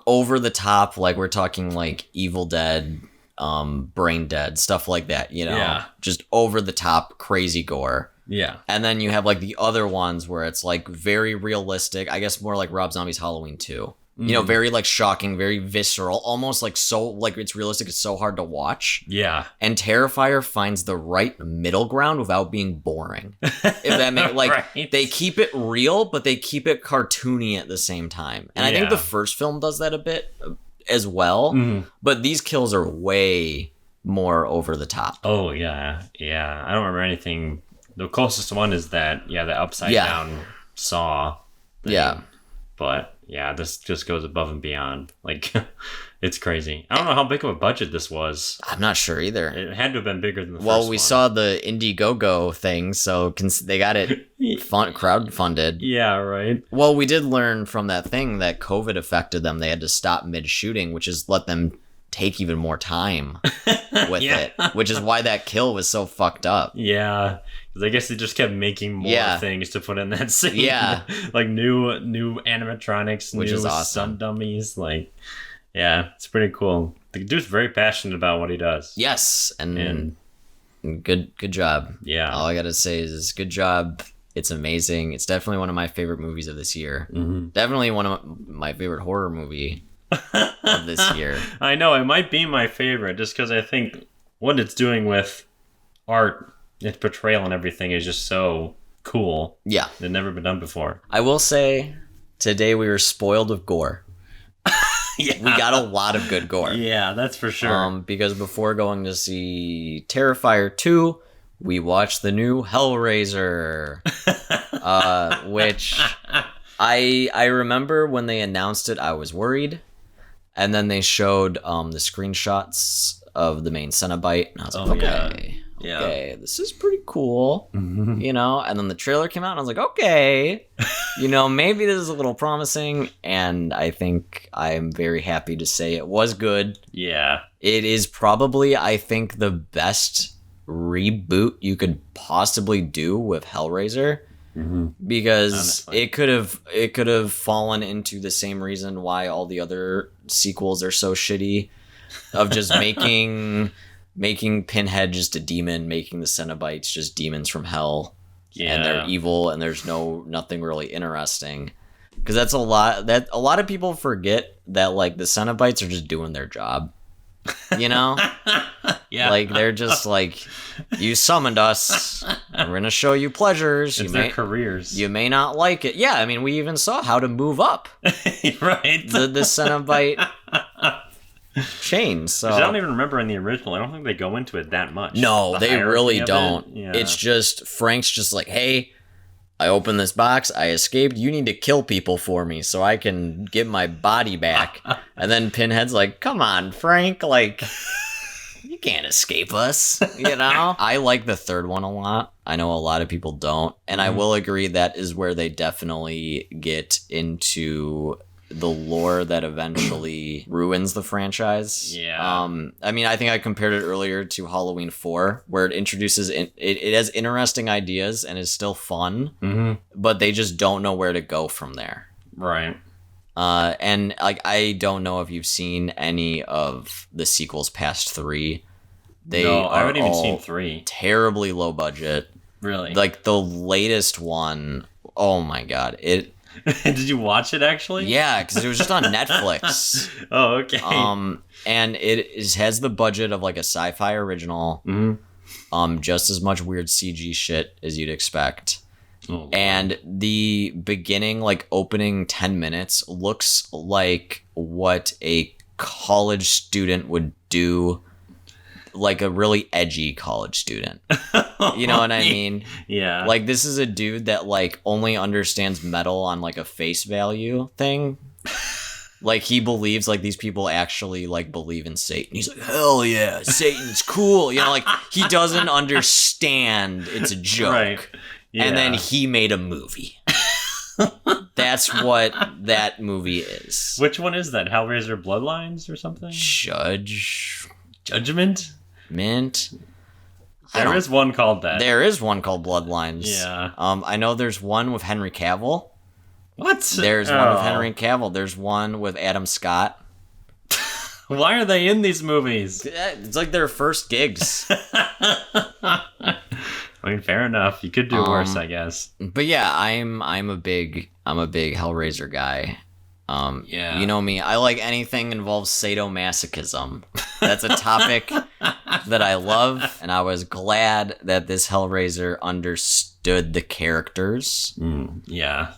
Speaker 4: over the top, like we're talking like Evil Dead, Brain Dead, stuff like that, you know, just over the top crazy gore.
Speaker 5: Yeah.
Speaker 4: And then you have like the other ones where it's like very realistic, I guess more like Rob Zombie's Halloween 2. You know, very like shocking, very visceral, almost like so like it's realistic, it's so hard to watch.
Speaker 5: Yeah.
Speaker 4: And Terrifier finds the right middle ground without being boring. If that makes like
Speaker 5: Right.
Speaker 4: they keep it real, but they keep it cartoony at the same time. And I think the first film does that a bit as well. But these kills are way more over the top.
Speaker 5: Oh yeah. Yeah. I don't remember anything. The closest one is that the upside down saw thing.
Speaker 4: Yeah.
Speaker 5: But yeah, this just goes above and beyond. Like, it's crazy. I don't know how big of a budget this was.
Speaker 4: I'm not sure either.
Speaker 5: It had to have been bigger than the first
Speaker 4: Well,
Speaker 5: one.
Speaker 4: we saw the Indiegogo thing, so they got it crowdfunded.
Speaker 5: Yeah, right.
Speaker 4: Well, we did learn from that thing that COVID affected them. They had to stop mid-shooting, which has let them take even more time with it, which is why that kill was so fucked up.
Speaker 5: Yeah, because I guess they just kept making more things to put in that scene.
Speaker 4: Yeah.
Speaker 5: Like new animatronics,
Speaker 4: Which
Speaker 5: new
Speaker 4: is awesome.
Speaker 5: stunt dummies. Like, yeah, it's pretty cool. The dude's very passionate about what he does.
Speaker 4: Yes, and good job.
Speaker 5: Yeah.
Speaker 4: All I gotta say is good job. It's amazing. It's definitely one of my favorite movies of this year. Definitely one of my favorite horror movie of this year.
Speaker 5: I know, it might be my favorite just because I think what it's doing with art, its portrayal and everything is just so cool.
Speaker 4: Yeah.
Speaker 5: It's never been done before.
Speaker 4: I will say, today we were spoiled with gore.
Speaker 5: Yeah.
Speaker 4: We got a lot of good gore.
Speaker 5: Yeah, that's for sure.
Speaker 4: Because before going to see Terrifier 2, we watched the new Hellraiser, which I remember when they announced it, I was worried. And then they showed the screenshots of the main Cenobite, and I was like, okay, this is pretty cool, you know? And then the trailer came out, and I was like, okay, you know, maybe this is a little promising, and I think I'm very happy to say it was good.
Speaker 5: Yeah.
Speaker 4: It is probably, I think, the best reboot you could possibly do with Hellraiser. Because
Speaker 5: Honestly.
Speaker 4: it could have fallen into the same reason why all the other sequels are so shitty, of just making Pinhead just a demon, making the Cenobites just demons from hell, and they're evil, and there's nothing really interesting. Because that's a lot of people forget that like the Cenobites are just doing their job. You know?
Speaker 5: Yeah.
Speaker 4: Like, they're just like, you summoned us, and we're gonna show you pleasures.
Speaker 5: It's their careers.
Speaker 4: You may not like it. Yeah, I mean, we even saw how to move up
Speaker 5: Right.
Speaker 4: the Cenobite chain. So
Speaker 5: I don't even remember in the original. I don't think they go into it that much.
Speaker 4: No,
Speaker 5: The
Speaker 4: they
Speaker 5: hierarchy
Speaker 4: really
Speaker 5: of
Speaker 4: don't.
Speaker 5: it. Yeah.
Speaker 4: It's just, Frank's just like, hey, I opened this box, I escaped, you need to kill people for me so I can get my body back. And then Pinhead's like, come on, Frank, like, You can't escape us, you know? I like the third one a lot. I know a lot of people don't. And I will agree that is where they definitely get into the lore that eventually ruins the franchise.
Speaker 5: Yeah.
Speaker 4: I mean, I think I compared it earlier to Halloween 4, where it introduces, it has interesting ideas and is still fun, but they just don't know where to go from there.
Speaker 5: Right.
Speaker 4: And like, I don't know if you've seen any of the sequels past 3.
Speaker 5: No, I haven't even seen 3.
Speaker 4: Terribly low budget.
Speaker 5: Really?
Speaker 4: Like the latest one, oh my god, it.
Speaker 5: Did you watch it actually?
Speaker 4: Yeah, because it was just on Netflix.
Speaker 5: Oh, okay.
Speaker 4: And has the budget of like a sci-fi original. Just as much weird CG shit as you'd expect.
Speaker 5: Oh,
Speaker 4: and the beginning, like opening 10 minutes, looks like what a college student would do, like a really edgy college student. You know what I mean?
Speaker 5: Yeah.
Speaker 4: Like, this is a dude that like only understands metal on like a face value thing. Like, he believes like these people actually like believe in Satan. He's like, hell yeah, Satan's cool. You know, like he doesn't understand it's a joke.
Speaker 5: Right. Yeah.
Speaker 4: And then he made a movie. That's what that movie is.
Speaker 5: Which one is that? Hellraiser Bloodlines or something? Judgment?
Speaker 4: Mint.
Speaker 5: There is one called that.
Speaker 4: There is one called Bloodlines.
Speaker 5: Yeah.
Speaker 4: I know there's one with Henry Cavill.
Speaker 5: What?
Speaker 4: There's one with Henry Cavill. There's one with Adam Scott.
Speaker 5: Why are they in these movies?
Speaker 4: It's like their first gigs.
Speaker 5: I mean, fair enough. You could do worse, I guess.
Speaker 4: But yeah, I'm a big Hellraiser guy.
Speaker 5: Yeah.
Speaker 4: You know me. I like anything involves sadomasochism. That's a topic that I love, and I was glad that this Hellraiser understood the characters.
Speaker 5: Yeah.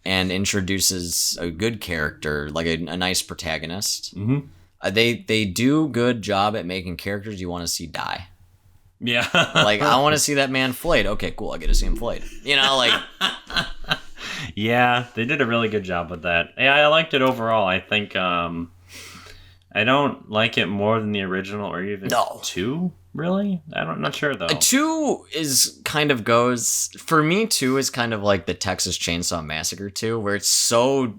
Speaker 4: And introduces a good character, like a nice protagonist.
Speaker 5: Mm-hmm.
Speaker 4: They do good job at making characters you want to see die.
Speaker 5: Yeah.
Speaker 4: Like, I want to see that man flayed. Okay, cool. I get to see him flayed. You know, like...
Speaker 5: Yeah, they did a really good job with that. Yeah, I liked it overall. I think I don't like it more than the original or even 2, really? I'm not sure, though.
Speaker 4: 2 is kind of goes... For me, 2 is kind of like the Texas Chainsaw Massacre 2, where it's so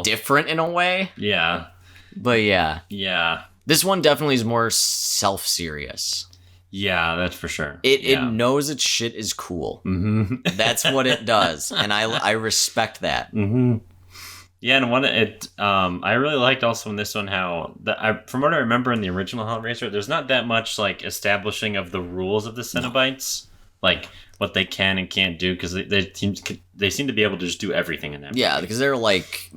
Speaker 4: different in a way.
Speaker 5: Yeah.
Speaker 4: But yeah.
Speaker 5: Yeah.
Speaker 4: This one definitely is more self-serious.
Speaker 5: Yeah, that's for sure.
Speaker 4: It knows its shit is cool. Mm-hmm. That's what it does, and I respect that.
Speaker 5: Mm-hmm. Yeah, and I really liked also in this one how from what I remember in the original Hellraiser, there's not that much like establishing of the rules of the Cenobites, like what they can and can't do, because they seem to be able to just do everything in that movie.
Speaker 4: Yeah, because they're like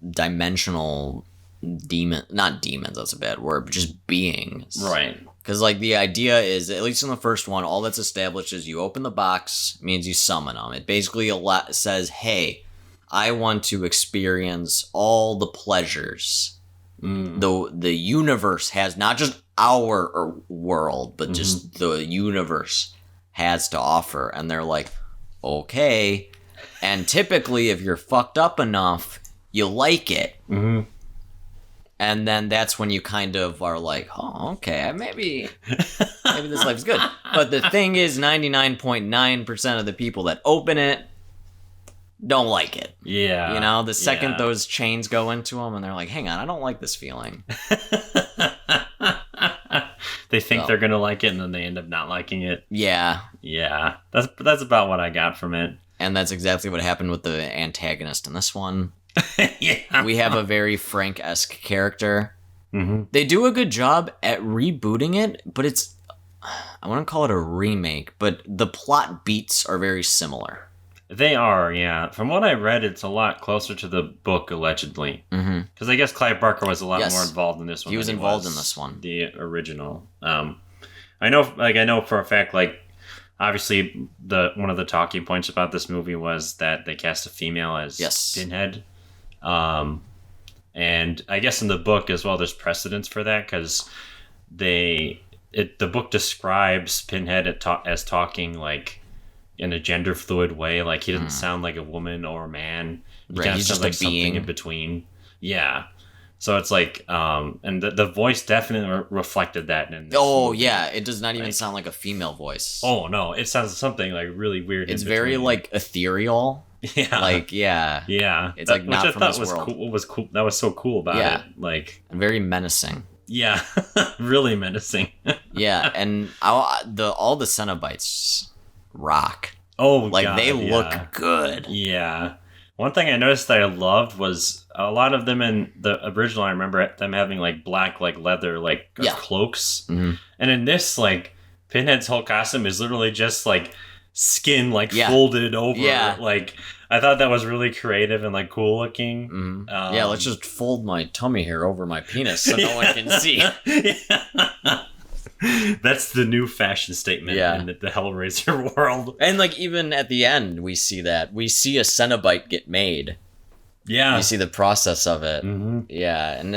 Speaker 4: dimensional not demons. That's a bad word, but just beings.
Speaker 5: Right.
Speaker 4: Because, like, the idea is, at least in the first one, all that's established is you open the box, means you summon them. It basically says, hey, I want to experience all the pleasures the universe has, not just our world, but just the universe has to offer. And they're like, okay. And typically, if you're fucked up enough, you like it. Mm-hmm. And then that's when you kind of are like, oh, okay, maybe this life's good. But the thing is, 99.9% of the people that open it don't like it.
Speaker 5: Yeah.
Speaker 4: You know, the second those chains go into them and they're like, hang on, I don't like this feeling.
Speaker 5: They think they're going to like it and then they end up not liking it.
Speaker 4: Yeah.
Speaker 5: Yeah. That's about what I got from it.
Speaker 4: And that's exactly what happened with the antagonist in this one.
Speaker 5: Yeah.
Speaker 4: We have a very Frank-esque character.
Speaker 5: Mm-hmm.
Speaker 4: They do a good job at rebooting it, but it's... I wouldn't call it a remake, but the plot beats are very similar.
Speaker 5: They are, yeah. From what I read, it's a lot closer to the book, allegedly. Because I guess Clive Barker was a lot more involved in this one.
Speaker 4: He was involved in this one.
Speaker 5: The original. I know for a fact, like, obviously, one of the talking points about this movie was that they cast a female as Pinhead. And I guess in the book as well, there's precedence for that because the book describes Pinhead as talking like in a gender fluid way. Like he doesn't sound like a woman or a man. He
Speaker 4: right, he's just
Speaker 5: like
Speaker 4: a being
Speaker 5: something in between. Yeah. So it's like, and the voice definitely reflected that in this movie.
Speaker 4: Yeah, it does not even sound like a female voice.
Speaker 5: Oh no, it sounds something like really weird.
Speaker 4: It's very like ethereal.
Speaker 5: Yeah,
Speaker 4: Like
Speaker 5: yeah.
Speaker 4: It's like not from this world.
Speaker 5: Was cool. That was so cool about it. Like,
Speaker 4: and very menacing.
Speaker 5: yeah, really menacing.
Speaker 4: Yeah, and all the Cenobites rock.
Speaker 5: Oh,
Speaker 4: Like
Speaker 5: God,
Speaker 4: they look
Speaker 5: yeah.
Speaker 4: good.
Speaker 5: Yeah. One thing I noticed that I loved was a lot of them in the original. I remember them having like black, like leather, like cloaks,
Speaker 4: Mhm.
Speaker 5: and in this, like Pinhead's whole costume is literally just like skin, like
Speaker 4: Yeah.
Speaker 5: folded over.
Speaker 4: Yeah.
Speaker 5: Like I thought that was really creative and like cool looking.
Speaker 4: Mhm. Yeah, let's just fold my tummy hair over my penis so no one can see.
Speaker 5: Yeah. That's the new fashion statement in the Hellraiser world.
Speaker 4: And like even at the end, we see that we see a Cenobite get made.
Speaker 5: Yeah.
Speaker 4: You see the process of it.
Speaker 5: Mm-hmm.
Speaker 4: Yeah, and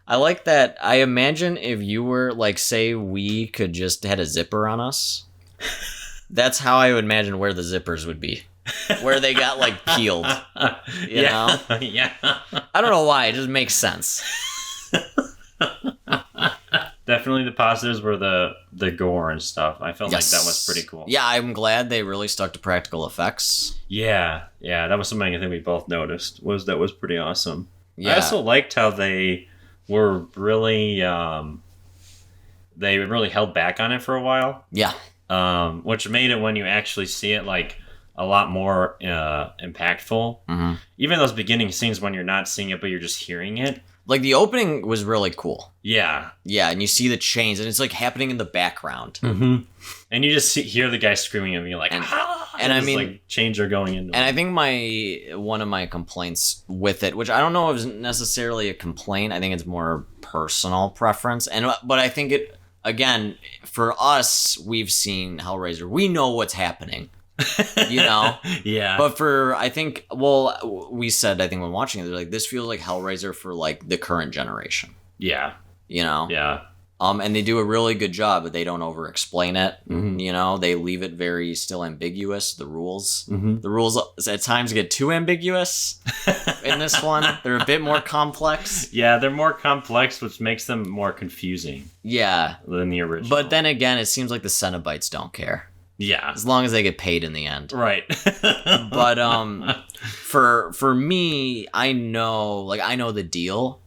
Speaker 4: I like that. I imagine if you were like, say, we could just had a zipper on us. That's how I would imagine where the zippers would be, where they got like peeled. You know?
Speaker 5: Yeah.
Speaker 4: I don't know why. It just makes sense.
Speaker 5: Definitely the positives were the gore and stuff. I felt like that was pretty cool.
Speaker 4: Yeah, I'm glad they really stuck to practical effects.
Speaker 5: Yeah, that was something I think we both noticed. That was pretty awesome.
Speaker 4: Yeah.
Speaker 5: I also liked how they were really they really held back on it for a while.
Speaker 4: Yeah.
Speaker 5: Which made it when you actually see it like a lot more impactful.
Speaker 4: Mm-hmm.
Speaker 5: Even those beginning scenes when you're not seeing it but you're just hearing it.
Speaker 4: Like the opening was really cool.
Speaker 5: Yeah.
Speaker 4: Yeah, and you see the chains, and it's like happening in the background.
Speaker 5: Mm-hmm. And you just hear the guy screaming at me like, and
Speaker 4: I mean,
Speaker 5: like chains are going into
Speaker 4: and I think one of my complaints with it, which I don't know if it's necessarily a complaint, I think it's more personal preference, but I think it, again, for us, we've seen Hellraiser, we know what's happening. You know?
Speaker 5: Yeah.
Speaker 4: But I think we said, I think when watching it, they're like, this feels like Hellraiser for like the current generation.
Speaker 5: Yeah.
Speaker 4: You know?
Speaker 5: Yeah.
Speaker 4: And they do a really good job, but they don't over explain it.
Speaker 5: Mm-hmm.
Speaker 4: You know, they leave it very still ambiguous. The rules at times get too ambiguous in this one. They're a bit more complex.
Speaker 5: Yeah, they're more complex, which makes them more confusing.
Speaker 4: Yeah.
Speaker 5: Than the original.
Speaker 4: But then again, it seems like the Cenobites don't care.
Speaker 5: Yeah.
Speaker 4: As long as they get paid in the end.
Speaker 5: Right.
Speaker 4: But for me, I know the deal.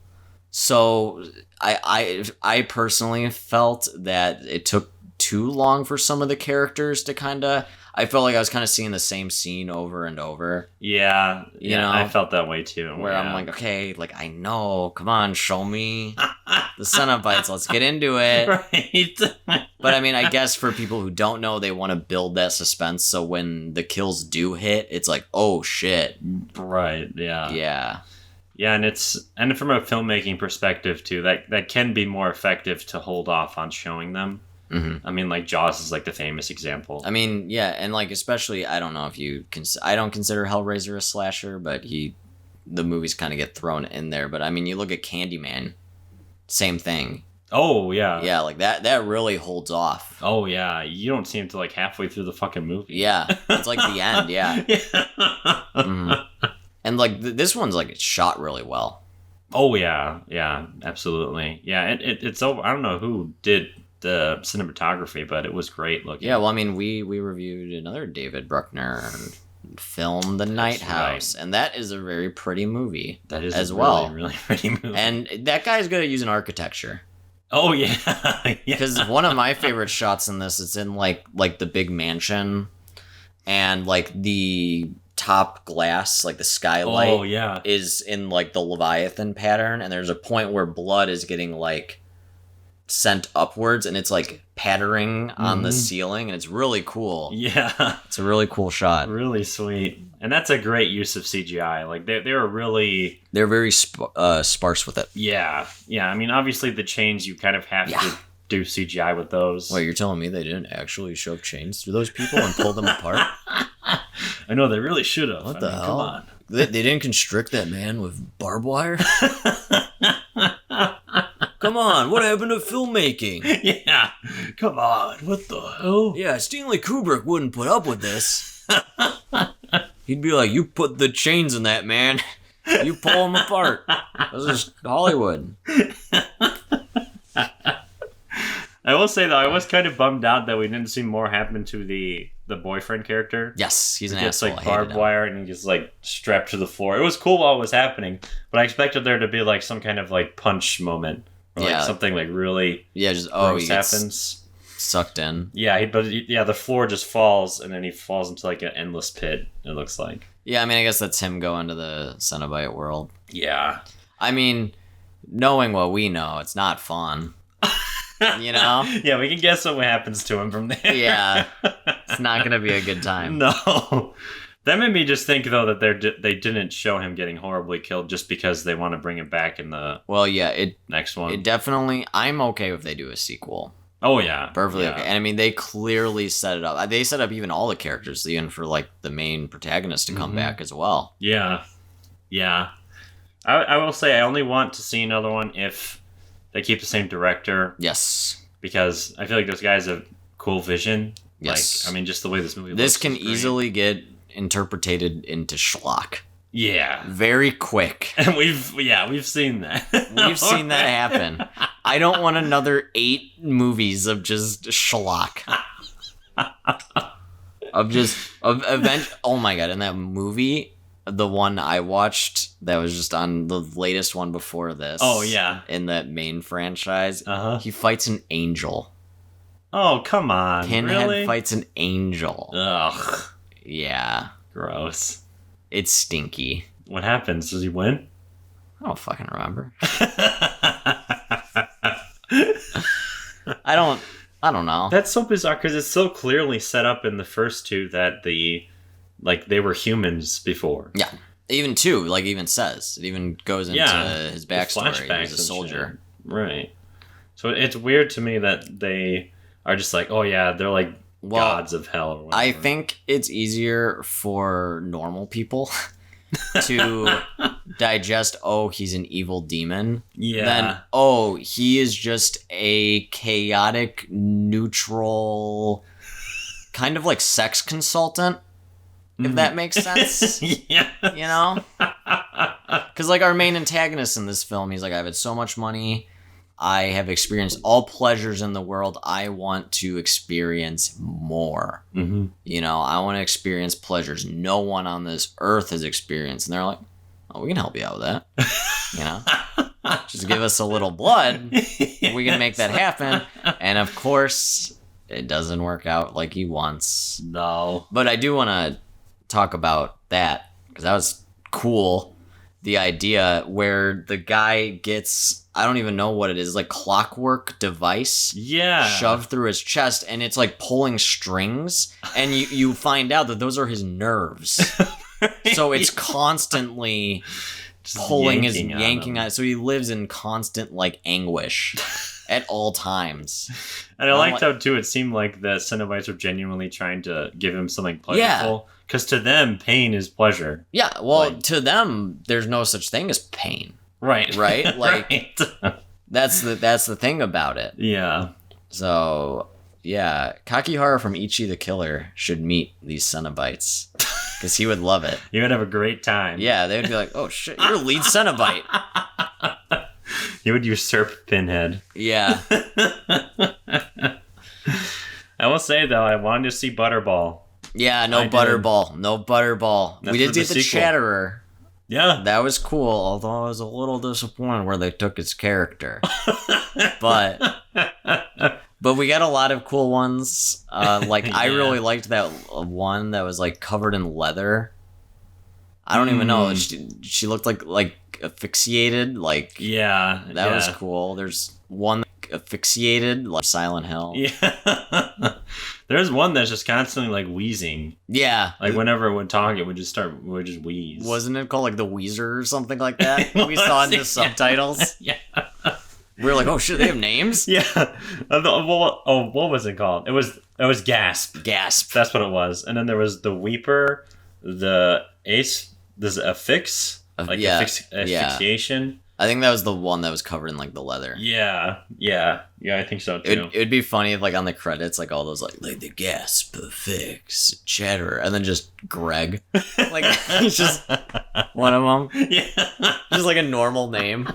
Speaker 4: So I personally felt that it took too long for some of the characters to I felt like I was kind of seeing the same scene over and over.
Speaker 5: Yeah,
Speaker 4: you know,
Speaker 5: I felt that way too.
Speaker 4: Where I'm like, okay, like I know, come on, show me the Cenobites, let's get into it.
Speaker 5: Right.
Speaker 4: But I mean, I guess for people who don't know, they want to build that suspense, so when the kills do hit, it's like, oh shit.
Speaker 5: Right. Yeah.
Speaker 4: Yeah.
Speaker 5: Yeah, and from a filmmaking perspective too, that can be more effective to hold off on showing them. Mm-hmm. I mean, like Jaws is like the famous example.
Speaker 4: I mean, yeah, and like especially, I don't know if you I don't consider Hellraiser a slasher, but the movies kind of get thrown in there. But I mean, you look at Candyman, same thing.
Speaker 5: Oh yeah,
Speaker 4: yeah, like that really holds off.
Speaker 5: Oh yeah, you don't see him till like halfway through the fucking movie.
Speaker 4: Yeah, it's like the end. Yeah, mm-hmm. And like this one's like it's shot really well.
Speaker 5: Oh yeah, absolutely. Yeah, it's over. I don't know who did the cinematography, but it was great looking.
Speaker 4: Yeah, well, I mean, we reviewed another David Bruckner film, The Night House, and that is a very pretty movie.
Speaker 5: That is
Speaker 4: as
Speaker 5: a
Speaker 4: well.
Speaker 5: Really, really pretty movie.
Speaker 4: And that guy's good at using architecture.
Speaker 5: Oh yeah,
Speaker 4: because one of my favorite shots in this is in like the big mansion, and like the top glass, like the skylight, is in like the Leviathan pattern, and there's a point where blood is getting like sent upwards, and it's like pattering on the ceiling, and it's really cool.
Speaker 5: Yeah,
Speaker 4: it's a really cool shot.
Speaker 5: Really sweet, and that's a great use of CGI. Like they're
Speaker 4: very sparse with it.
Speaker 5: Yeah. I mean, obviously the chains you kind of have to do CGI with those.
Speaker 4: Wait, you're telling me they didn't actually shove chains through those people and pull them apart?
Speaker 5: I know they really should have.
Speaker 4: What the hell? Come on. They didn't constrict that man with barbed wire? Come on, what happened to filmmaking?
Speaker 5: Yeah, come on, what the hell?
Speaker 4: Yeah, Stanley Kubrick wouldn't put up with this. He'd be like, you put the chains in that man. You pull them apart. This is Hollywood.
Speaker 5: I will say though, I was kind of bummed out that we didn't see more happen to the boyfriend character.
Speaker 4: Yes, he's an
Speaker 5: He gets
Speaker 4: asshole.
Speaker 5: like
Speaker 4: I hated
Speaker 5: barbed
Speaker 4: him.
Speaker 5: wire and he gets like strapped to the floor. It was cool while it was happening, but I expected there to be like some kind of like punch moment or like
Speaker 4: Yeah.
Speaker 5: something like really
Speaker 4: Yeah, just
Speaker 5: gross
Speaker 4: he gets
Speaker 5: happens.
Speaker 4: sucked in.
Speaker 5: Yeah, the floor just falls and then he falls into like an endless pit. It looks like.
Speaker 4: Yeah, I mean, I guess that's him going to the Cenobite world.
Speaker 5: Yeah.
Speaker 4: I mean, knowing what we know, it's not fun. You know?
Speaker 5: Yeah, we can guess what happens to him from there.
Speaker 4: Yeah, it's not gonna be a good time.
Speaker 5: No. That made me just think though that they didn't show him getting horribly killed just because they want to bring him back in the
Speaker 4: Well, yeah, it
Speaker 5: next one.
Speaker 4: definitely. I'm okay if they do a sequel.
Speaker 5: Oh yeah,
Speaker 4: Perfectly
Speaker 5: yeah.
Speaker 4: okay. And I mean, they clearly set it up. They set up even all the characters, even for like the main protagonist to come back as well.
Speaker 5: Yeah, yeah. I will say I only want to see another one if they keep the same director
Speaker 4: Yes.
Speaker 5: because I feel like those guys have cool vision.
Speaker 4: Yes.
Speaker 5: Like, I mean, just the way this movie
Speaker 4: This
Speaker 5: looks
Speaker 4: can
Speaker 5: is great.
Speaker 4: easily get interpreted into schlock
Speaker 5: Yeah.
Speaker 4: very quick.
Speaker 5: And we've seen that.
Speaker 4: We've seen that happen. I don't want another 8 movies of just schlock. Oh my god! In that movie, the one I watched that was just on the latest one before this.
Speaker 5: Oh, yeah.
Speaker 4: In that main franchise,
Speaker 5: Uh-huh.
Speaker 4: he fights an angel.
Speaker 5: Oh, come on.
Speaker 4: Pinhead
Speaker 5: really?
Speaker 4: fights an angel.
Speaker 5: Ugh.
Speaker 4: Yeah,
Speaker 5: Gross.
Speaker 4: it's stinky.
Speaker 5: What happens? Does he win?
Speaker 4: I don't fucking remember. I don't know.
Speaker 5: That's so bizarre because it's so clearly set up in the first two that they were humans before.
Speaker 4: Yeah. Even two, like even says. It even goes into his backstory. He was a
Speaker 5: and
Speaker 4: soldier.
Speaker 5: shit. Right. So it's weird to me that they are just like, oh yeah, they're like gods of hell or whatever.
Speaker 4: I think it's easier for normal people to digest, oh, he's an evil demon,
Speaker 5: Yeah.
Speaker 4: than, oh, he is just a chaotic, neutral, kind of like sex consultant, if that makes sense.
Speaker 5: Yeah.
Speaker 4: You know? Because, like, our main antagonist in this film, he's like, I've had so much money. I have experienced all pleasures in the world. I want to experience more.
Speaker 5: Mm-hmm.
Speaker 4: You know, I want to experience pleasures no one on this earth has experienced. And they're like, oh, we can help you out with that. You know? Just give us a little blood. We can make that happen. And, of course, it doesn't work out like he wants.
Speaker 5: No.
Speaker 4: But I do want to talk about that because that was cool. The idea where the guy gets, I don't even know what it is, like clockwork device
Speaker 5: Yeah.
Speaker 4: shoved through his chest, and it's like pulling strings, and you find out that those are his nerves. So it's constantly
Speaker 5: Just
Speaker 4: pulling
Speaker 5: yanking on him.
Speaker 4: so he lives in constant like anguish at all times.
Speaker 5: And I
Speaker 4: I'm
Speaker 5: liked
Speaker 4: like-
Speaker 5: how, too, it seemed like the Cenobites were genuinely trying to give him something pleasurable. Because to them, pain is pleasure.
Speaker 4: Yeah, well,
Speaker 5: Like-
Speaker 4: to them, there's no such thing as pain.
Speaker 5: Right.
Speaker 4: Right? Like-
Speaker 5: Right.
Speaker 4: That's the thing about it.
Speaker 5: Yeah.
Speaker 4: So, yeah, Kakihara from Ichi the Killer should meet these Cenobites because he would love it.
Speaker 5: You would have a great time.
Speaker 4: Yeah, they would be like, "Oh shit, you're a lead Cenobite."
Speaker 5: You would usurp Pinhead.
Speaker 4: Yeah,
Speaker 5: I will say, though, I wanted to see Butterball.
Speaker 4: yeah, no
Speaker 5: I did.
Speaker 4: Butterball, no Butterball.
Speaker 5: That's
Speaker 4: We did
Speaker 5: for the
Speaker 4: get the
Speaker 5: sequel.
Speaker 4: Chatterer.
Speaker 5: Yeah.
Speaker 4: That was cool, although I was a little disappointed where they took his character. But we got a lot of cool ones. Like I
Speaker 5: Yeah.
Speaker 4: really liked that one that was like covered in leather. I don't even know. She looked like asphyxiated. Like
Speaker 5: Yeah.
Speaker 4: that was cool. There's one asphyxiated like Silent Hill.
Speaker 5: Yeah. There's one that's just constantly like wheezing.
Speaker 4: Yeah.
Speaker 5: Like whenever it would talk, it would just wheeze.
Speaker 4: Wasn't it called like the Weezer or something like that?
Speaker 5: It
Speaker 4: We saw in the
Speaker 5: was,
Speaker 4: subtitles.
Speaker 5: Yeah.
Speaker 4: We were like, oh shit, they have names?
Speaker 5: Yeah. What was it called? It was Gasp.
Speaker 4: Gasp.
Speaker 5: That's what it was. And then there was the Weeper, the Ace, there's Affix, like
Speaker 4: Yeah.
Speaker 5: asphyxiation.
Speaker 4: I think that was the one that was covered in like the leather.
Speaker 5: Yeah, I think so too.
Speaker 4: It'd be funny if like on the credits, like all those like the gasp, fix, chatter, and then just Greg. Like he's just one of them.
Speaker 5: Yeah.
Speaker 4: Just like a normal name.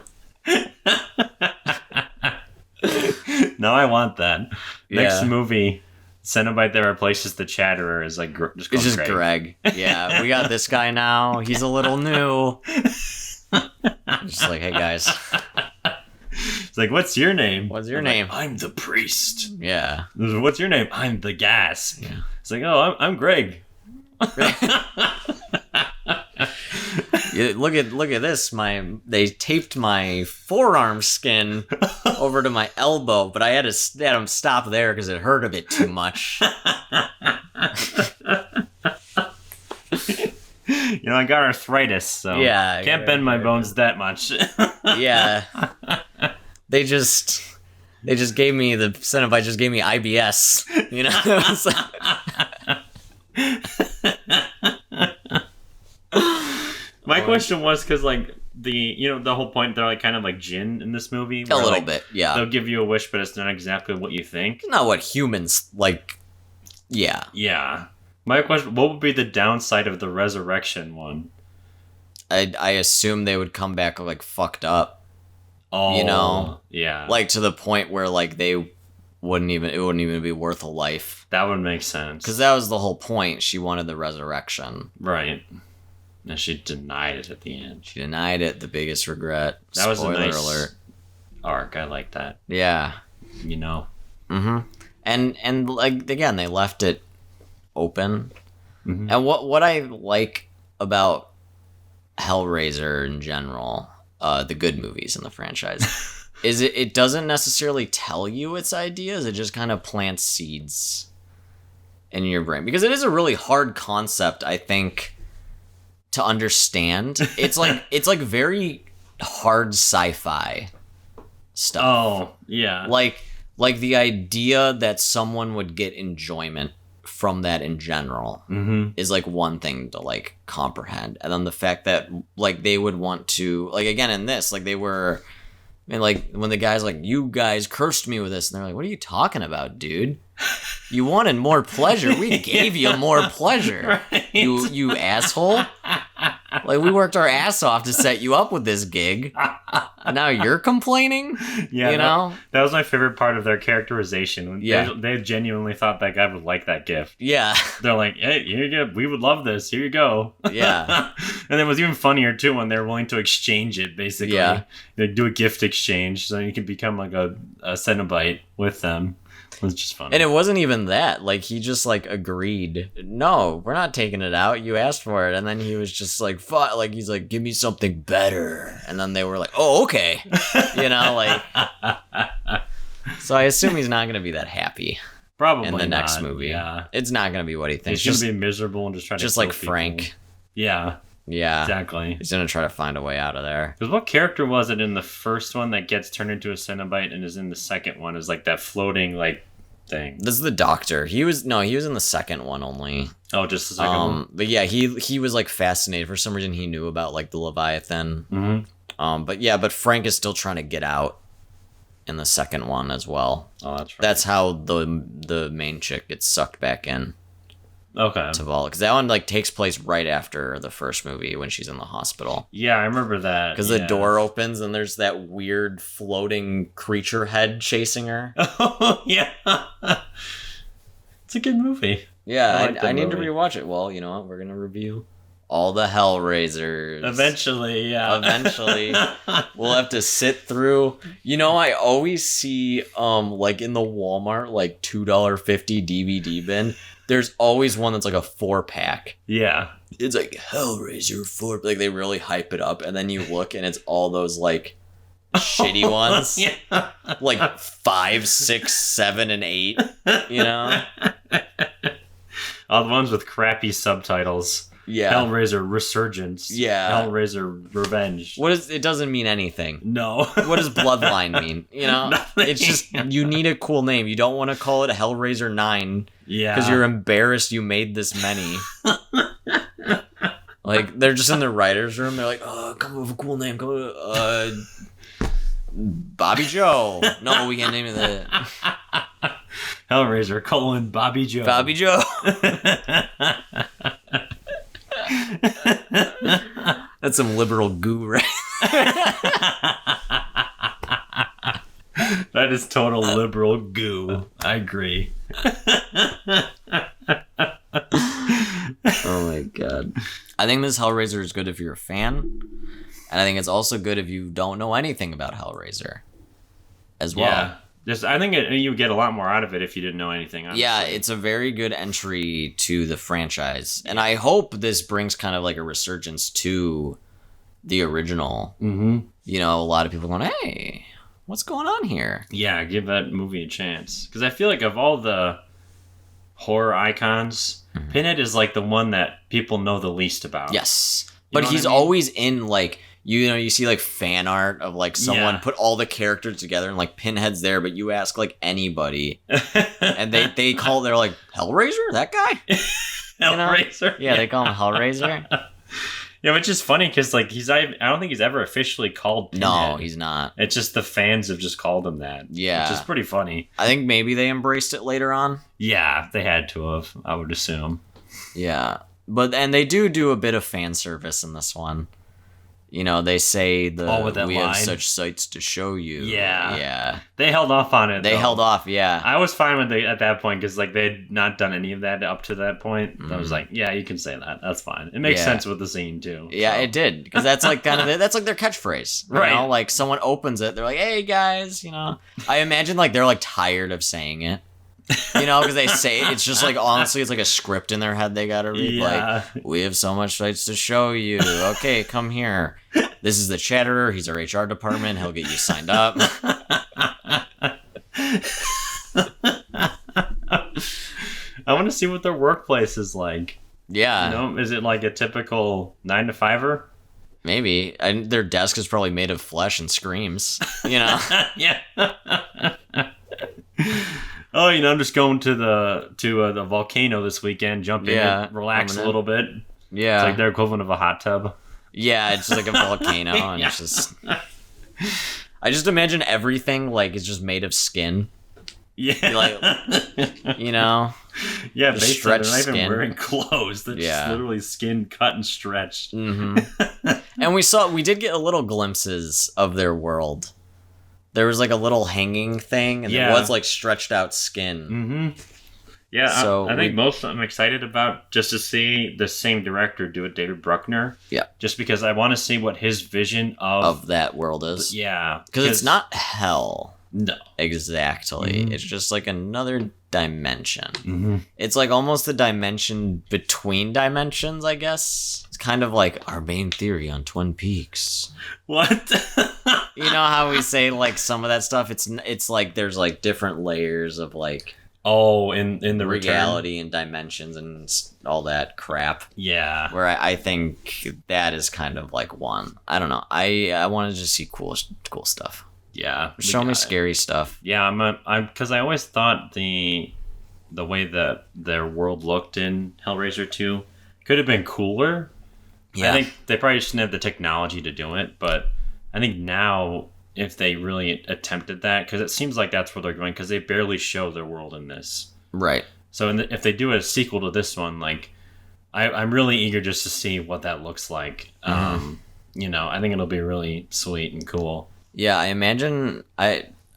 Speaker 5: No, I want that. Next
Speaker 4: Yeah.
Speaker 5: movie, Cenobite that replaces the Chatterer is like just called
Speaker 4: It's just Greg. Yeah, we got this guy now. He's a little new. Just like, hey guys,
Speaker 5: It's like, what's your name?
Speaker 4: what's your
Speaker 5: I'm
Speaker 4: name?
Speaker 5: Like, I'm the priest.
Speaker 4: Yeah.
Speaker 5: What's your name? I'm the Gasp.
Speaker 4: Yeah.
Speaker 5: It's like, oh, I'm Greg.
Speaker 4: Yeah, look at this. They taped my forearm skin over to my elbow, but I had him stop there because it hurt a bit too much.
Speaker 5: You know, I got arthritis, so
Speaker 4: Yeah,
Speaker 5: can't bend my bones that much.
Speaker 4: Yeah. They just gave me the Cenobite just gave me IBS. You know. It's
Speaker 5: My question was because like the whole point, they're like kind of like Jinn in this movie.
Speaker 4: a
Speaker 5: where,
Speaker 4: little
Speaker 5: like,
Speaker 4: bit, yeah.
Speaker 5: They'll give you a wish, but it's not exactly what you think.
Speaker 4: Not what humans like. Yeah.
Speaker 5: Yeah. My question: what would be the downside of the resurrection one?
Speaker 4: I assume they would come back like fucked up.
Speaker 5: Oh,
Speaker 4: You know?
Speaker 5: yeah,
Speaker 4: Like to the point where like it wouldn't even be worth a life.
Speaker 5: that would make sense.
Speaker 4: Because that was the whole point. She wanted the resurrection.
Speaker 5: Right, and she denied it at the end.
Speaker 4: She denied it. The biggest regret.
Speaker 5: That was
Speaker 4: Spoiler
Speaker 5: a nice
Speaker 4: alert.
Speaker 5: arc. I like that.
Speaker 4: Yeah.
Speaker 5: You know.
Speaker 4: Mm-hmm. And like again, they left it open.
Speaker 5: Mhm.
Speaker 4: And what I like about Hellraiser in general, the good movies in the franchise, is it doesn't necessarily tell you its ideas. It just kind of plants seeds in your brain because it is a really hard concept, I think, to understand. It's like very hard sci-fi stuff.
Speaker 5: Oh, yeah.
Speaker 4: Like the idea that someone would get enjoyment from that in general is like one thing to like comprehend, and then the fact that like they would want to like again in this like they were, I mean, like when the guy's like, you guys cursed me with this, and they're like, what are you talking about, dude? You wanted more pleasure. We gave you more pleasure.
Speaker 5: Right.
Speaker 4: You asshole. Like we worked our ass off to set you up with this gig. And now you're complaining?
Speaker 5: Yeah,
Speaker 4: You know?
Speaker 5: that was my favorite part of their characterization.
Speaker 4: Yeah.
Speaker 5: They genuinely thought that guy would like that gift.
Speaker 4: Yeah.
Speaker 5: They're like, hey, here you go. We would love this. Here you go.
Speaker 4: Yeah.
Speaker 5: And it was even funnier, too, when they were willing to exchange it, basically.
Speaker 4: Yeah.
Speaker 5: They do a gift exchange so you can become like a Cenobite with them. It was just funny.
Speaker 4: And it wasn't even that. Like, he just, like, agreed. No, we're not taking it out. You asked for it. And then he was just like, fuck. Like, he's like, give me something better. And then they were like, oh, okay. You know, like. So I assume he's not going to be that happy
Speaker 5: Probably
Speaker 4: in the next
Speaker 5: not,
Speaker 4: movie.
Speaker 5: Yeah.
Speaker 4: It's not going to be what he thinks.
Speaker 5: He's going to be miserable and just try to
Speaker 4: just
Speaker 5: kill
Speaker 4: like
Speaker 5: people.
Speaker 4: Frank.
Speaker 5: Yeah,
Speaker 4: Yeah.
Speaker 5: exactly.
Speaker 4: He's going to try to find a way out of there.
Speaker 5: Because what character was it in the first one that gets turned into a Cenobite and is in the second one? Is like that floating like thing.
Speaker 4: This is the doctor. He was in the second one only.
Speaker 5: Oh, just the second one.
Speaker 4: But yeah, he was like fascinated. For some reason he knew about like the Leviathan.
Speaker 5: Mm-hmm.
Speaker 4: But Frank is still trying to get out in the second one as well.
Speaker 5: Oh, that's right.
Speaker 4: That's how the main chick gets sucked back in
Speaker 5: Okay.
Speaker 4: to Vala, because that one like takes place right after the first movie when she's in the hospital.
Speaker 5: Yeah, I remember that.
Speaker 4: Because the door opens and there's that weird floating creature head chasing her.
Speaker 5: Oh, yeah. It's a good movie.
Speaker 4: Yeah,
Speaker 5: I like that
Speaker 4: I need to
Speaker 5: movie.
Speaker 4: rewatch it. Well, you know what? We're gonna review all the Hellraisers.
Speaker 5: Eventually, yeah.
Speaker 4: Eventually. We'll have to sit through. You know, I always see like in the Walmart like $2.50 DVD bin. There's always one that's like a 4-pack.
Speaker 5: Yeah.
Speaker 4: It's like Hellraiser 4. Like they really hype it up, and then you look and it's all those like shitty ones.
Speaker 5: Yeah.
Speaker 4: Like 5, 6, 7, and 8. You know?
Speaker 5: All the ones with crappy subtitles.
Speaker 4: Yeah.
Speaker 5: Hellraiser Resurgence.
Speaker 4: Yeah.
Speaker 5: Hellraiser Revenge.
Speaker 4: It doesn't mean anything.
Speaker 5: No.
Speaker 4: What does Bloodline mean? You know?
Speaker 5: Nothing.
Speaker 4: It's just, you need a cool name. You don't want to call it Hellraiser 9
Speaker 5: Yeah.
Speaker 4: because you're embarrassed you made this many. Like they're just in the writers' room. They're like, "Oh, come up with a cool name. Come up, Bobby Joe." No, we can't name it that.
Speaker 5: Hellraiser, Bobby Joe.
Speaker 4: Bobby Joe. That's some liberal goo, right?
Speaker 5: That is total liberal goo. I agree.
Speaker 4: Oh my god. I think this Hellraiser is good if you're a fan. And I think it's also good if you don't know anything about Hellraiser as well.
Speaker 5: Yeah. I think you get a lot more out of it if you didn't know anything. Honestly.
Speaker 4: Yeah, it's a very good entry to the franchise. And I hope this brings kind of like a resurgence to the original.
Speaker 5: Mm-hmm.
Speaker 4: You know, a lot of people going, hey, what's going on here?
Speaker 5: Yeah, give that movie a chance. Because I feel like of all the horror icons, Pinhead is like the one that people know the least about.
Speaker 4: Yes.
Speaker 5: You
Speaker 4: But
Speaker 5: know
Speaker 4: he's
Speaker 5: what I mean?
Speaker 4: always in like, you know, you see like fan art of like someone put all the characters together and like Pinhead's there, but you ask like anybody and they're like, Hellraiser? That guy?
Speaker 5: Hellraiser?
Speaker 4: You know? Yeah, they call him Hellraiser.
Speaker 5: Yeah, which is funny because like I don't think he's ever officially called Pinhead.
Speaker 4: No, he's not.
Speaker 5: It's just the fans have just called him that.
Speaker 4: Yeah.
Speaker 5: Which is pretty funny.
Speaker 4: I think maybe they embraced it later on.
Speaker 5: Yeah, they had to have, I would assume.
Speaker 4: Yeah. And they do a bit of fan service in this one. You know, they say
Speaker 5: with that
Speaker 4: we
Speaker 5: line.
Speaker 4: have such sights to show you.
Speaker 5: Yeah.
Speaker 4: Yeah.
Speaker 5: They held off on it.
Speaker 4: They
Speaker 5: though.
Speaker 4: held off, yeah.
Speaker 5: I was fine with it at that point because like they'd not done any of that up to that point. I was like, yeah, you can say that. That's fine. It makes
Speaker 4: Yeah.
Speaker 5: sense with the scene too.
Speaker 4: Yeah,
Speaker 5: so.
Speaker 4: it did. Because that's like kind of that's like their catchphrase. You
Speaker 5: Right.
Speaker 4: know? Like someone opens it, they're like, hey guys, you know. I imagine like they're like tired of saying it. You know, because they say it's just like honestly, it's like a script in their head they gotta read.
Speaker 5: Yeah.
Speaker 4: Like, we have so much sights to show you. Okay, come here. This is the Chatterer. He's our HR department. He'll get you signed up.
Speaker 5: I want to see what their workplace is like.
Speaker 4: Yeah,
Speaker 5: You know, is it like a typical 9 to 5er?
Speaker 4: maybe. And their desk is probably made of flesh and screams. You know.
Speaker 5: Yeah. Oh, you know, I'm just going to the volcano this weekend. Jump in,
Speaker 4: Yeah,
Speaker 5: relax
Speaker 4: coming
Speaker 5: a little bit.
Speaker 4: Yeah.
Speaker 5: It's like their equivalent of a hot tub.
Speaker 4: Yeah, it's just like a volcano, and it's just. I just imagine everything like is just made of skin.
Speaker 5: Yeah.
Speaker 4: Like, you know.
Speaker 5: Yeah,
Speaker 4: the
Speaker 5: basically, they're
Speaker 4: stretched
Speaker 5: not even
Speaker 4: skin.
Speaker 5: wearing clothes. They're just
Speaker 4: Yeah.
Speaker 5: literally skin cut and stretched.
Speaker 4: And we did get a little glimpses of their world. There was like a little hanging thing, and
Speaker 5: Yeah.
Speaker 4: there was like stretched out skin.
Speaker 5: Mm-hmm. Yeah,
Speaker 4: So
Speaker 5: I think I'm excited about just to see the same director do it, David Bruckner.
Speaker 4: Yeah.
Speaker 5: Just because I want to see what his vision
Speaker 4: Of that world is.
Speaker 5: yeah.
Speaker 4: Because it's not hell.
Speaker 5: No.
Speaker 4: Exactly.
Speaker 5: Mhm.
Speaker 4: It's just like another dimension.
Speaker 5: Mm-hmm.
Speaker 4: It's like almost the dimension between dimensions, I guess. It's kind of like our main theory on Twin Peaks.
Speaker 5: What?
Speaker 4: You know how we say like some of that stuff? It's like there's like different layers of like
Speaker 5: Oh, in the return?
Speaker 4: reality and dimensions and all that crap.
Speaker 5: Yeah.
Speaker 4: Where I think that is kind of like one. I don't know. I want to just see cool stuff.
Speaker 5: Yeah. we
Speaker 4: Show me
Speaker 5: got it.
Speaker 4: scary stuff.
Speaker 5: Yeah, I'm because I always thought the way that their world looked in Hellraiser 2 could have been cooler.
Speaker 4: Yeah.
Speaker 5: I think they probably just didn't have the technology to do it, but I think now if they really attempted that, because it seems like that's where they're going, because they barely show their world in this.
Speaker 4: Right.
Speaker 5: So if they do a sequel to this one, like I'm really eager just to see what that looks like. You know, I think it'll be really sweet and cool.
Speaker 4: Yeah, I imagine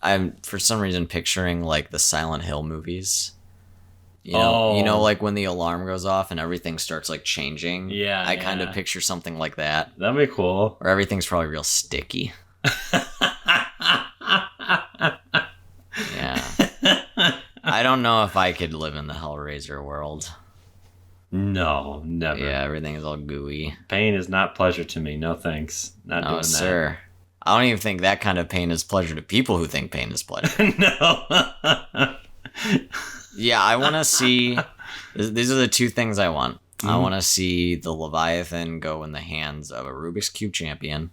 Speaker 4: I'm for some reason picturing like the Silent Hill movies. You know, like when the alarm goes off and everything starts like changing.
Speaker 5: Yeah,
Speaker 4: I kind of
Speaker 5: yeah.
Speaker 4: picture something like that,
Speaker 5: That'd be cool.
Speaker 4: where everything's probably real sticky. Yeah. I don't know if I could live in the Hellraiser world.
Speaker 5: No, never.
Speaker 4: Yeah, everything is all gooey.
Speaker 5: Pain is not pleasure to me. No thanks. Not doing
Speaker 4: No, sir. I don't even think that kind of pain is pleasure to people who think pain is pleasure.
Speaker 5: that. No.
Speaker 4: Yeah, I want to see. These are the two things I want. I want to see the Leviathan go in the hands of a Rubik's Cube champion.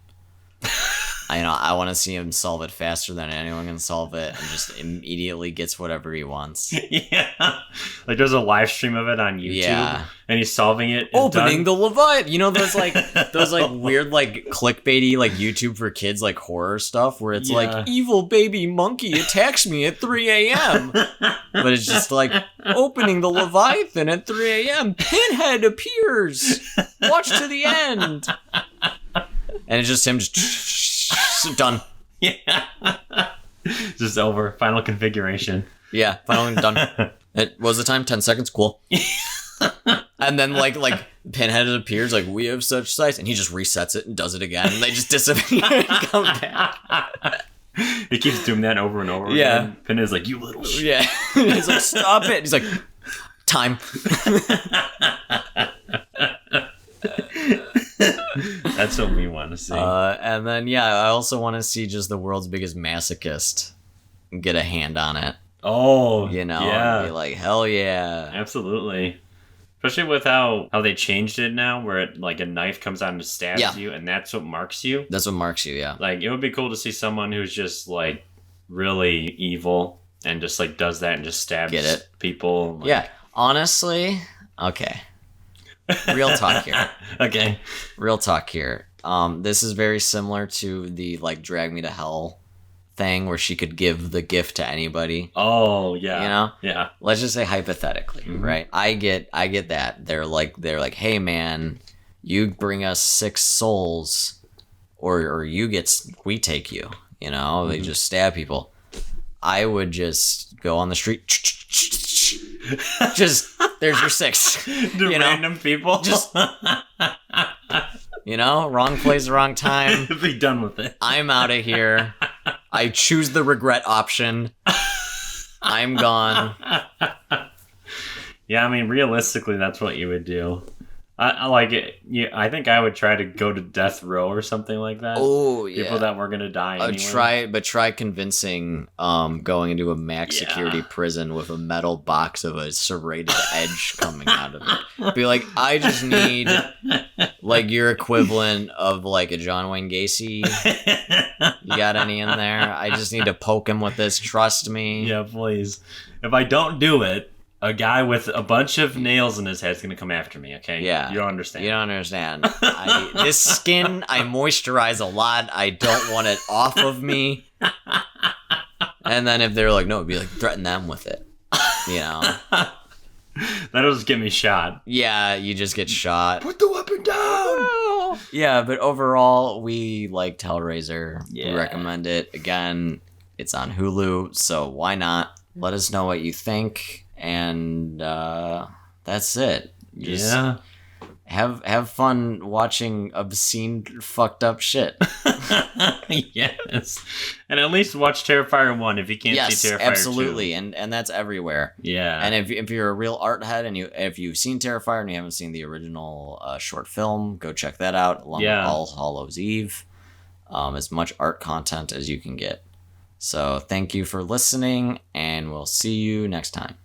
Speaker 4: I want to see him solve it faster than anyone can solve it, and just immediately gets whatever he wants.
Speaker 5: Yeah, like there's a live stream of it on YouTube,
Speaker 4: Yeah.
Speaker 5: and he's solving it.
Speaker 4: Opening the Leviathan. You know those weird like clickbaity like YouTube for kids like horror stuff where it's like evil baby monkey attacks me at 3 a.m. But it's just like opening the Leviathan at 3 a.m. Pinhead appears. Watch to the end. And it's just him done.
Speaker 5: Yeah. Just over. Final configuration.
Speaker 4: Yeah, finally done. It was the time 10 seconds. Cool. And then like Pinhead appears like we have such size, and he just resets it and does it again, and they just disappear and come back.
Speaker 5: He keeps doing that over and over again. Pinhead's like, you little shit.
Speaker 4: Yeah. He's like, stop it. He's like, time.
Speaker 5: That's what we want to see.
Speaker 4: And then I also want to see just the world's biggest masochist get a hand on it.
Speaker 5: Oh,
Speaker 4: You know,
Speaker 5: yeah,
Speaker 4: be like, hell yeah.
Speaker 5: absolutely. Especially with how they changed it now, where it like a knife comes out and stabs you, and that's what marks you.
Speaker 4: That's what marks you, yeah.
Speaker 5: Like it would be cool to see someone who's just like really evil and just like does that and just stabs people. Like...
Speaker 4: Yeah, honestly, okay. Real talk here.
Speaker 5: Okay.
Speaker 4: Real talk here. This is very similar to the like drag me to hell thing where she could give the gift to anybody.
Speaker 5: Oh yeah.
Speaker 4: You know?
Speaker 5: Yeah.
Speaker 4: Let's just say hypothetically, right? I get that. They're like, hey man, you bring us 6 souls or we take you, you know? They just stab people. I would just go on the street just there's your 6.
Speaker 5: The random people.
Speaker 4: Just wrong place, wrong time.
Speaker 5: Be done with it.
Speaker 4: I'm out of here. I choose the regret option. I'm gone.
Speaker 5: Yeah, I mean, realistically, that's what you would do. I like it. Yeah, I think I would try to go to death row or something like that.
Speaker 4: Oh, yeah.
Speaker 5: People that were gonna die anyway.
Speaker 4: Try convincing going into a max security prison with a metal box of a serrated edge coming out of it. Be like, I just need like your equivalent of like a John Wayne Gacy. You got any in there? I just need to poke him with this. Trust me.
Speaker 5: Yeah, please. If I don't do it, a guy with a bunch of nails in his head is going to come after me, okay?
Speaker 4: Yeah.
Speaker 5: You don't understand.
Speaker 4: You don't understand. This skin, I moisturize a lot. I don't want it off of me. And then if they're like, no, it'd be like, threaten them with it. You know?
Speaker 5: That'll just get me shot.
Speaker 4: Yeah, you just get shot.
Speaker 5: Put the weapon down!
Speaker 4: Yeah, but overall, we liked Hellraiser.
Speaker 5: Yeah.
Speaker 4: We recommend it. Again, it's on Hulu, so why not? Let us know what you think. And that's it. Just have fun watching obscene, fucked up shit.
Speaker 5: Yes. And at least watch Terrifier 1 if you can't see Terrifier 2.
Speaker 4: Absolutely. And that's everywhere.
Speaker 5: Yeah.
Speaker 4: And if you're a real art head and if you've seen Terrifier and you haven't seen the original short film, go check that out along with All Hallows Eve. As much art content as you can get. So thank you for listening, and we'll see you next time.